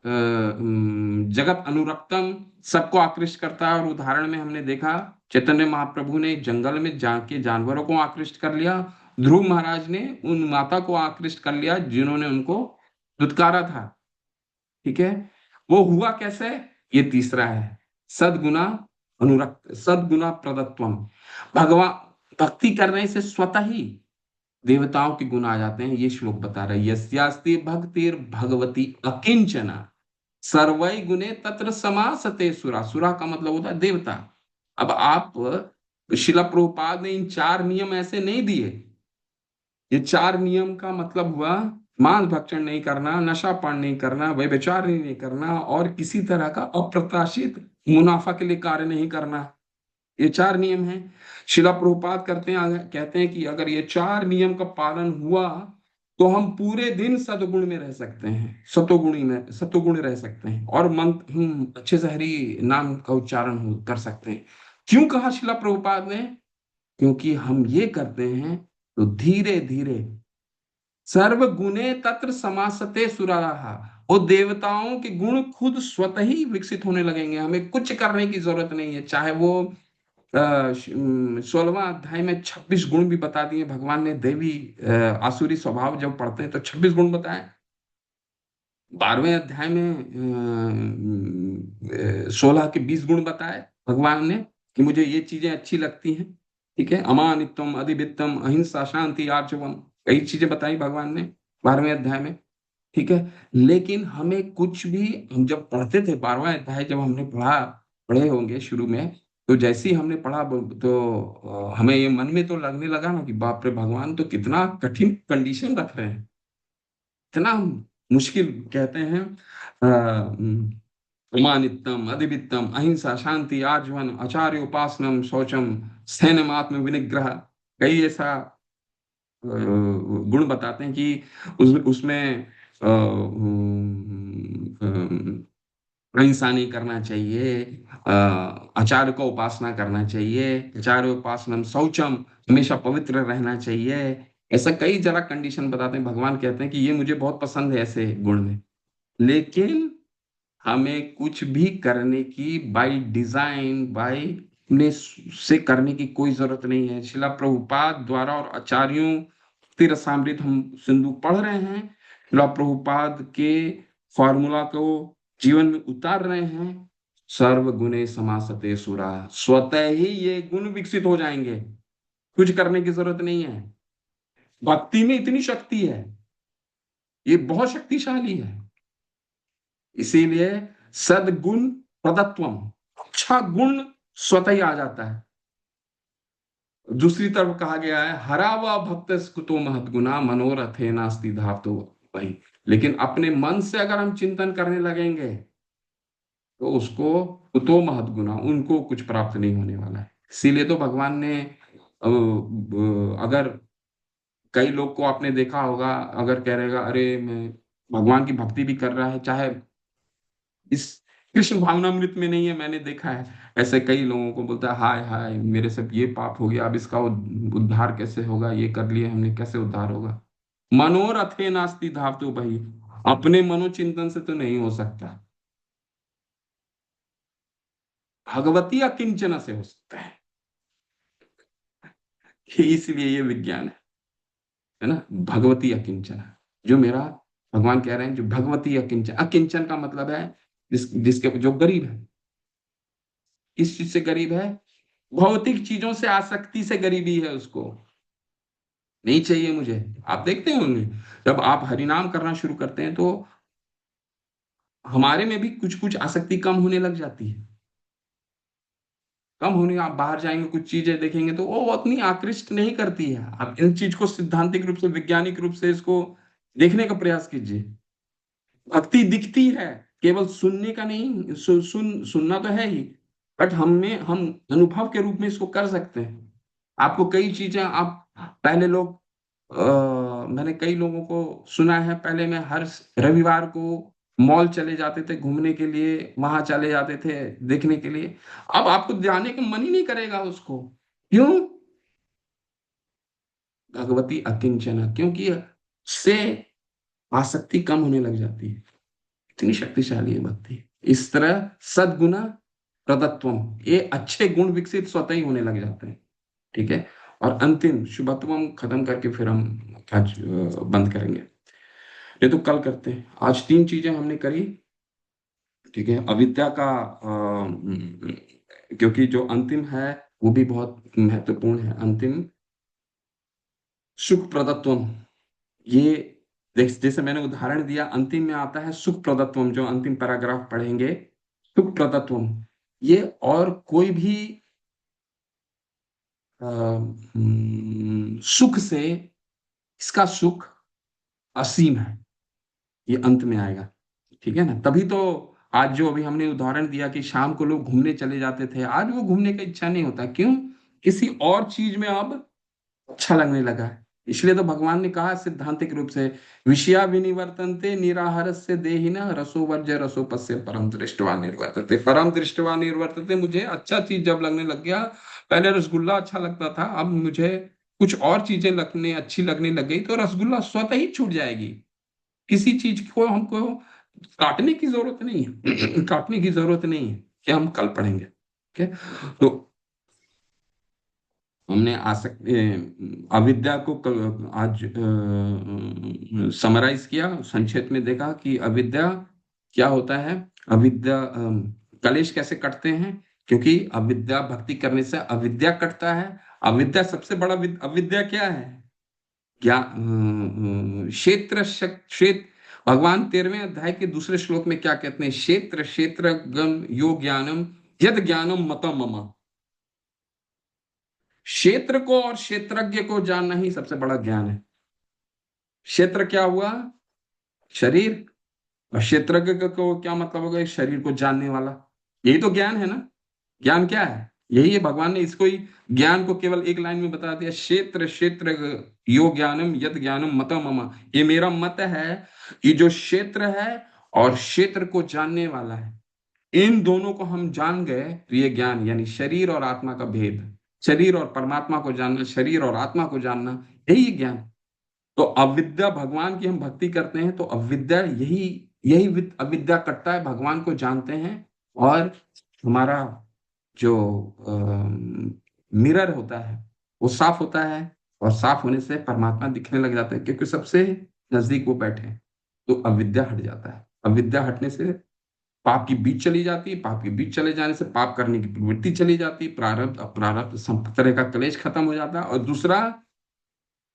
जगत अनुरक्तम, सबको आकृष्ट करता है। और उदाहरण में हमने देखा चैतन्य महाप्रभु ने जंगल में जाके जानवरों को आकृष्ट कर लिया, ध्रुव महाराज ने उन माता को आकृष्ट कर लिया जिन्होंने उनको दुत्कारा था। ठीक है। वो हुआ कैसे? ये तीसरा है, सदगुना अनुरक्त, सदगुना प्रदत्वम। भगवान भक्ति करने से स्वतः ही देवताओं के गुण आ जाते हैं। ये श्लोक बता रहा है, यस्यास्ति भक्तिर् भगवती अकिंचना सर्वै गुणे तत्र समासते सुरा। सुरा का मतलब होता है देवता। अब आप, शिला प्रभुपाद ने इन 4 नियम ऐसे नहीं दिए। ये 4 नियम का मतलब हुआ मांस भक्षण नहीं करना, नशापान नहीं करना, व्यभिचार नहीं करना, और किसी तरह का अप्रत्याशित मुनाफा के लिए कार्य नहीं करना। ये 4 नियम हैं। शिला प्रभुपाद कहते हैं कि अगर ये 4 नियम का पालन हुआ तो हम पूरे दिन सद्गुण में रह सकते हैं, सतोगुण रह सकते हैं, और मंत्र अच्छे से हरि नाम का उच्चारण कर सकते हैं। क्यों कहा शिला प्रभुपाद ने? क्योंकि हम ये करते हैं तो धीरे धीरे सर्व गुणे तत्र समासते सुराः, वो देवताओं के गुण खुद स्वतः ही विकसित होने लगेंगे। हमें कुछ करने की जरूरत नहीं है। चाहे वो 16वां अध्याय में 26 गुण भी बता दिए भगवान ने। देवी आसुरी स्वभाव जब पढ़ते हैं तो 26 गुण बताए। 12वें अध्याय में 16 के 20 गुण बताए भगवान ने कि मुझे ये चीजें अच्छी लगती हैं। ठीक है। अमानित्वम, अधिवित्तम, अहिंसा, शांति, आर्जवम, कई चीजें बताई भगवान ने 12वें अध्याय में। ठीक है। लेकिन हमें कुछ भी, हम जब पढ़ते थे 12वां अध्याय, जब हमने पढ़े होंगे शुरू में, तो जैसे ही हमने पढ़ा तो हमें ये मन में तो लगने लगा ना कि बाप रे, भगवान तो कितना कठिन कंडीशन रख रहे हैं, इतना मुश्किल। कहते हैं अमानित्यम, अधिवित्तम, अहिंसा, शांति, आजीवन, आचार्य, उपासनम, शौचम, स्थैनम, आत्म विनिग्रह, कई ऐसा गुण बताते हैं कि उसमें अहिंसा नहीं करना चाहिए, आचार्य को उपासना करना चाहिए, आचार्य उपासनम शौचम, हमेशा पवित्र रहना चाहिए। ऐसा कई जरा कंडीशन बताते हैं। भगवान कहते हैं कि ये मुझे बहुत पसंद है ऐसे गुण में। लेकिन हमें कुछ भी करने की बाय डिजाइन, बाय अपने से करने की कोई जरूरत नहीं है। शिला प्रभुपाद द्वारा और आचार्यों रसामृत हम सिंधु पढ़ रहे हैं, शिला प्रभुपाद के फॉर्मूला को जीवन में उतार रहे हैं। सर्व गुणे समासते सुरा, स्वतः ही ये गुण विकसित हो जाएंगे, कुछ करने की जरूरत नहीं है। भक्ति में इतनी शक्ति है, ये बहुत शक्तिशाली है। इसीलिए सदगुण प्रदत्वम, अच्छा गुण स्वतः ही आ जाता है। दूसरी तरफ कहा गया है हरा व भक्त कुतो महत गुना मनोरथे नास्ति धातु वही। लेकिन अपने मन से अगर हम चिंतन करने लगेंगे तो उसको कुतो महत गुना, उनको कुछ प्राप्त नहीं होने वाला है। इसीलिए तो भगवान ने अगर कई लोग को आपने देखा होगा, अगर कह रहेगा अरे मैं भगवान की भक्ति भी कर रहा है, चाहे इस कृष्ण भावनामृत में नहीं है, मैंने देखा है ऐसे कई लोगों को, बोलता है हाय हाय मेरे से ये पाप हो गया, अब इसका उद्धार कैसे होगा, ये कर लिए हमने, कैसे उद्धार होगा। मनोरथे नास्ति धावतो भाई, अपने मनोचिंतन से तो नहीं हो सकता, भगवती अकिंचन से हो सकता है। इसलिए ये विज्ञान है ना, भगवती अकिंचन, जो मेरा भगवान कह रहे हैं जो भगवती अकिंचन। अकिंचन का मतलब है जिसके जो गरीब है। किस चीज से गरीब है? भौतिक चीजों से आसक्ति से गरीबी है उसको, नहीं चाहिए मुझे। आप देखते होंगे जब आप हरिनाम करना शुरू करते हैं तो हमारे में भी कुछ कुछ आसक्ति कम होने लग जाती है, कम होने। आप बाहर जाएंगे कुछ चीजें देखेंगे तो वो उतनी आकृष्ट नहीं करती है। आप इन चीज को सिद्धांतिक रूप से, वैज्ञानिक रूप से इसको देखने का प्रयास कीजिए। भक्ति दिखती है, केवल सुनने का नहीं, सुनना तो है ही, बट हम अनुभव के रूप में इसको कर सकते हैं। आपको कई चीजें, आप पहले लोग मैंने कई लोगों को सुना है, पहले मैं हर रविवार को मॉल चले जाते थे घूमने के लिए, वहां चले जाते थे देखने के लिए। अब आपको जाने का मन ही नहीं करेगा उसको। क्यों? भगवती अकिंचना, क्योंकि से आसक्ति कम होने लग जाती है। इतनी शक्तिशाली है भक्ति। इस तरह सदगुणा प्रदत्वम, ये अच्छे गुण विकसित स्वतः ही होने लग जाते हैं। ठीक है। और अंतिम शुभत्वम खत्म करके फिर हम आज बंद करेंगे, ये तो कल करते हैं। आज 3 चीजें हमने करी। ठीक है। अविद्या का क्योंकि जो अंतिम है वो भी बहुत महत्वपूर्ण है। अंतिम सुख प्रदत्वम, ये जैसे मैंने उदाहरण दिया, अंतिम में आता है सुख प्रदत्वम, जो अंतिम पैराग्राफ पढ़ेंगे, सुख प्रदत्वम। ये और कोई भी सुख से, इसका सुख असीम है, ये अंत में आएगा। ठीक है ना। तभी तो आज जो अभी हमने उदाहरण दिया कि शाम को लोग घूमने चले जाते थे, आज वो घूमने का इच्छा नहीं होता। क्यों? किसी और चीज में अब अच्छा लगने लगा है। इसलिए तो भगवान ने कहा सिद्धांतिक रूप से, विषया विनिवर्तन्ते निराहार से देहिना रसोवर्ज्य रसोपस्य परम दृष्टवा निर्वर्तते। परम दृष्टवा निर्वर्तते, मुझे अच्छा चीज जब लगने लग गया, पहले रसगुल्ला अच्छा लगता था, अब मुझे कुछ और चीजें अच्छी लगने लग गई, तो रसगुल्ला स्वतः ही छूट जाएगी। किसी चीज को हमको काटने की जरूरत नहीं है। काटने की जरूरत नहीं है, कि हम कल पढ़ेंगे। ठीक है। तो हमने अविद्या को आज समराइज किया, संक्षेप में देखा कि अविद्या क्या होता है, अविद्या कलेश कैसे कटते हैं। क्योंकि अविद्या, भक्ति करने से अविद्या कटता है। अविद्या सबसे बड़ा अविद्या क्या है? क्या क्षेत्र भगवान 13वें अध्याय के दूसरे श्लोक में क्या कहते हैं? क्षेत्र गम यो ज्ञानम यद ज्ञानम मतम मम। क्षेत्र को और क्षेत्रज्ञ को जानना ही सबसे बड़ा ज्ञान है। क्षेत्र क्या हुआ? शरीर। और क्षेत्रज्ञ को क्या मतलब होगा? शरीर को जानने वाला। यही तो ज्ञान है ना। ज्ञान क्या है? यही है। भगवान ने इसको ही, ज्ञान को केवल एक लाइन में बता दिया, क्षेत्र यो ज्ञानम यद ज्ञानम मतम मम। ये मेरा मत है कि जो क्षेत्र है और क्षेत्र को जानने वाला है, इन दोनों को हम जान गए तो ये ज्ञान, यानी शरीर और आत्मा का भेद, शरीर और परमात्मा को जानना, शरीर और आत्मा को जानना, यही ज्ञान। तो अविद्या, भगवान की हम भक्ति करते हैं तो अविद्या, यही अविद्या कटता है, भगवान को जानते हैं और हमारा जो मिरर होता है वो साफ होता है, और साफ होने से परमात्मा दिखने लग जाते हैं, क्योंकि सबसे नजदीक वो बैठे हैं। तो अविद्या हट जाता है। अविद्या हटने से पाप की बीज चली जाती है, पाप की बीज चले जाने से पाप करने की प्रवृत्ति चली जाती है, प्रारब्ध अप्रारब्ध सब तरह का क्लेश खत्म हो जाता है। और दूसरा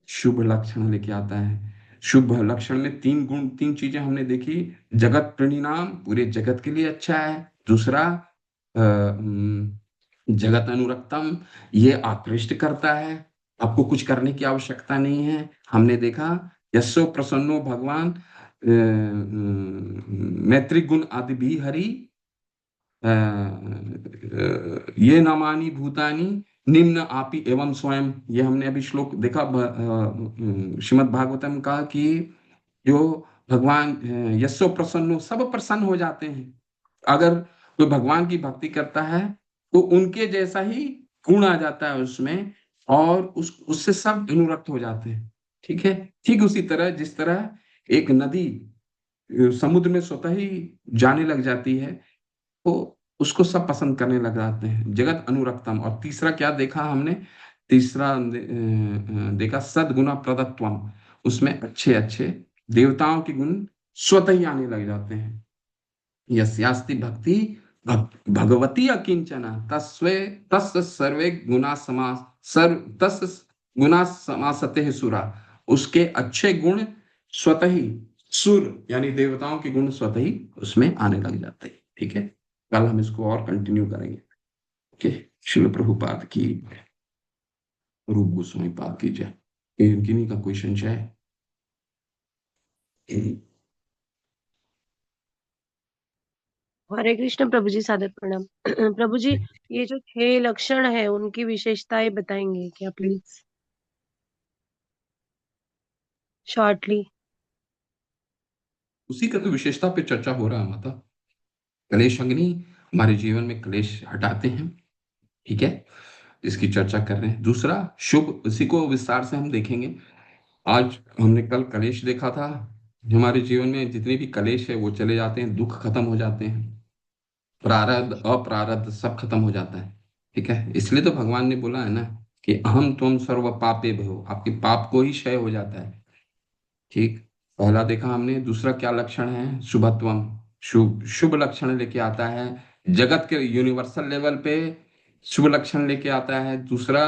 शुभ लक्षण लेके आता है। शुभ लक्षण में तीन गुण, तीन चीजें हमने देखी। जगत परिणाम, पूरे जगत के लिए अच्छा है। दूसरा जगत अनुरक्तम, ये आकृष्ट करता है, आपको कुछ करने की आवश्यकता नहीं है। हमने देखा यस्सो प्रसन्नो भगवान मैत्री गुण आदि भी हरि ये नामानि भूतानि निम्न आपी एवं स्वयं। ये हमने अभी श्लोक देखा श्रीमद् भागवतम का, कि जो भगवान यस्सो प्रसन्नो, सब प्रसन्न हो जाते हैं। अगर कोई भगवान की भक्ति करता है तो उनके जैसा ही गुण आ जाता है उसमें, और उससे सब अनुरक्त हो जाते हैं। ठीक है। ठीक उसी तरह जिस तरह एक नदी समुद्र में स्वतः ही जाने लग जाती है, तो उसको सब पसंद करने लग जाते हैं। जगत अनुरक्तम। और तीसरा क्या देखा हमने? तीसरा देखा सद्गुणा प्रदत्वम। उसमें अच्छे अच्छे देवताओं के गुण स्वतः ही आने लग जाते हैं। यस्यास्ति भक्ति भगवती अकिंचना तस्वे तस् सर्वे गुणा समा सर्व तस् गुणा समासते सुरा। उसके अच्छे गुण स्वतः ही, सुर यानी देवताओं के गुण स्वतः ही उसमें आने लग जाते हैं। ठीक है। कल हम इसको और कंटिन्यू करेंगे। ओके। शिल प्रभुपाद की, रूप गोस्वामी पाद की जय। किन्हीं का क्वेश्चन है? हरे कृष्ण प्रभु जी, सादर प्रणाम। प्रभु जी, ये जो 6 लक्षण है उनकी विशेषताएं बताएंगे क्या प्लीज, शॉर्टली? उसी का तो विशेषता पे चर्चा हो रहा है माता। कलेश अग्नि हमारे जीवन में कलेश हटाते हैं। ठीक है। इसकी चर्चा कर रहे हैं। दूसरा शुभ, उसी को विस्तार से हम देखेंगे। आज हमने कल कलेश देखा था। हमारे जीवन में जितने भी कलेश है वो चले जाते हैं, दुख खत्म हो जाते हैं, प्रारब्ध अप्रारब्ध सब खत्म हो जाता है। ठीक है। इसलिए तो भगवान ने बोला है ना कि अहम त्वम सर्व पापे भयो, आपके पाप को ही क्षय हो जाता है। ठीक। पहला देखा हमने। दूसरा क्या लक्षण है? शुभत्वम। शुभ शुभ लक्षण लेके आता है, जगत के यूनिवर्सल लेवल पे शुभ लक्षण लेके आता है। दूसरा,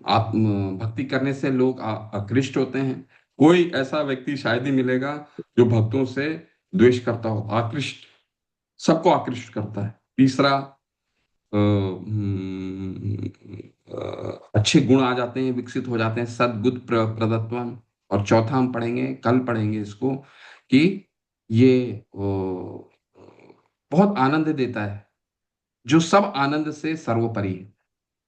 आप भक्ति करने से लोग आकृष्ट होते हैं। कोई ऐसा व्यक्ति शायद ही मिलेगा जो भक्तों से द्वेष करता हो। आकृष्ट, सबको आकृष्ट करता है। तीसरा अच्छे गुण आ जाते हैं, विकसित हो जाते हैं, सद्बुद्ध प्रदत्वम। और चौथा हम पढ़ेंगे, कल पढ़ेंगे इसको, कि ये बहुत आनंद देता है, जो सब आनंद से सर्वोपरि है।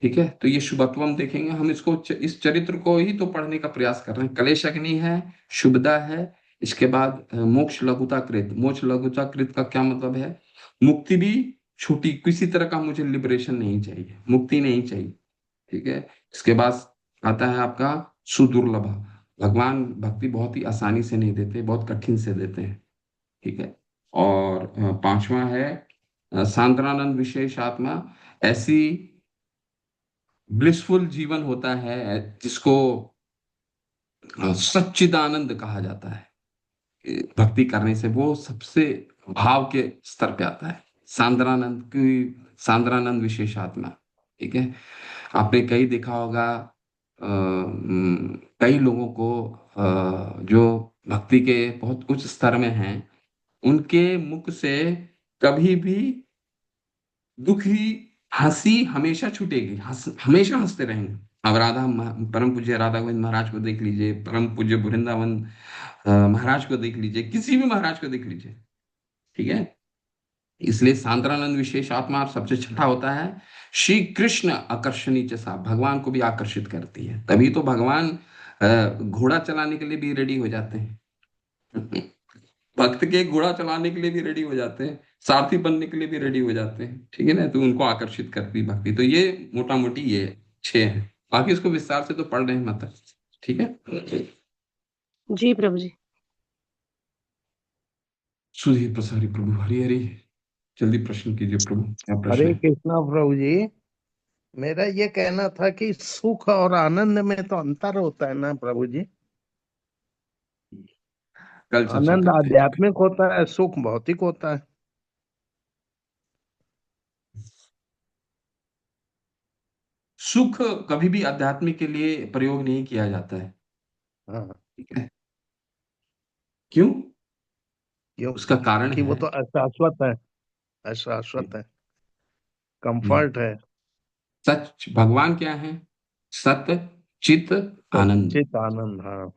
ठीक है। तो ये शुभत्वम देखेंगे हम। इसको इस चरित्र को ही तो पढ़ने का प्रयास कर रहे हैं। कलेश अग्नि है, शुभदा है, इसके बाद मोक्ष लघुता कृत। मोक्ष लघुता कृत का क्या मतलब है? मुक्ति भी छोटी, किसी तरह का मुझे लिबरेशन नहीं चाहिए, मुक्ति नहीं चाहिए। ठीक है। इसके बाद आता है आपका सुदुर्लभ। भगवान भक्ति बहुत ही आसानी से नहीं देते, बहुत कठिन से देते हैं। ठीक है। और पांचवा है सांद्रानंद विशेष आत्मा। ऐसी ब्लिसफुल जीवन होता है जिसको सच्चिदानंद कहा जाता है। भक्ति करने से वो सबसे भाव के स्तर पे आता है। सांद्रानंद की, सांद्रानंद विशेष आत्मा। ठीक है। आपने कई देखा होगा कई लोगों को जो भक्ति के बहुत उच्च स्तर में हैं, उनके मुख से कभी भी दुखी, हंसी हमेशा छूटेगी, हमेशा हंसते रहेंगे। अब परम पूज्य राधा गोविंद महाराज को देख लीजिए, परम पूज्य वृंदावन महाराज को देख लीजिए, किसी भी महाराज को देख लीजिए। ठीक है। इसलिए सांद्रानंद विशेष आत्मा सबसे छठा होता है श्री कृष्ण आकर्षणी सा, भगवान को भी आकर्षित करती है। तभी तो भगवान घोड़ा चलाने के लिए भी रेडी हो जाते हैं। भक्त के घोड़ा चलाने के लिए भी रेडी हो जाते हैं, सारथी बनने के लिए भी रेडी हो जाते हैं। ठीक है ना। तो उनको आकर्षित करती भक्ति। तो ये मोटा मोटी ये 6 है। बाकी इसको विस्तार से तो पढ़ रहे हैं मतलब। ठीक है। जी प्रभु जी। सुधी प्रसारी प्रभु हरि हरि। जल्दी प्रश्न कीजिए प्रभु, क्या प्रश्न हरे है? कृष्णा प्रभु जी। मेरा ये कहना था कि सुख और आनंद में तो अंतर होता है ना प्रभु जी। कल चर्चा आनंद करते हैं। आध्यात्मिक होता है, सुख भौतिक होता है। सुख कभी भी आध्यात्मिक के लिए प्रयोग नहीं किया जाता है। हाँ। ठीक है, क्यों? क्यों? उसका कारण कि वो है तो अशाश्वत है, अशाश्वत है, नहीं, कंफर्ट है। सच भगवान क्या है? सत्य, चित, आनंद। सच्चित आनंद, हाँ।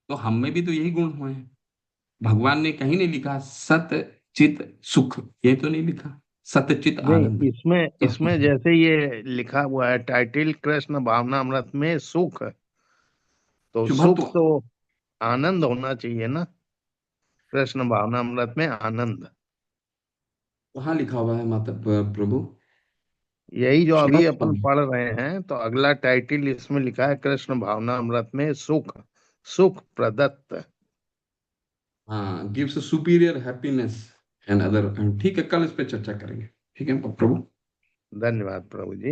तो हम में भी तो यही गुण हुए हैं। भगवान ने कहीं नहीं लिखा सत्य चित सुख, ये तो नहीं लिखा सत्य चित नहीं, आनंद। इसमें तो इसमें जैसे ये लिखा हुआ है टाइटिल कृष्ण भावनामृत में सुख, तो शुभत्व सुख तो आनंद होना चाहिए ना। कृष्ण भावनामृत में आनंद, वहां लिखा हुआ है माता प्रभु। यही जो अभी शुभत्व, अपन पढ़ रहे हैं, तो अगला टाइटिल इसमें लिखा है कृष्ण भावनामृत में सुख, सुख प्रदत्त। हाँ, gives superior happiness and other. ठीक है, कल इस पे चर्चा करेंगे। ठीक है प्रभु। धन्यवाद प्रभु जी।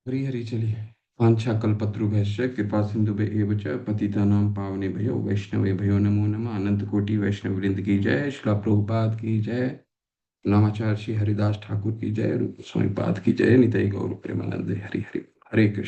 हरी हरी, चलिए। वाञ्छा कल्पतरुभ्यश्च कृपा सिन्धुभ्य च पतितानां पावनेभ्यो वैष्णवेभ्यो नमो नमः। अनंत कोटि वैष्णव वृंद की जय। श्रील प्रभुपाद की जय। नामाचार्य श्री हरिदास ठाकुर की जय। रूप स्वामी पाद की जय। निताई गौर प्रेमानंद। हरि हरि। हरे कृष्ण।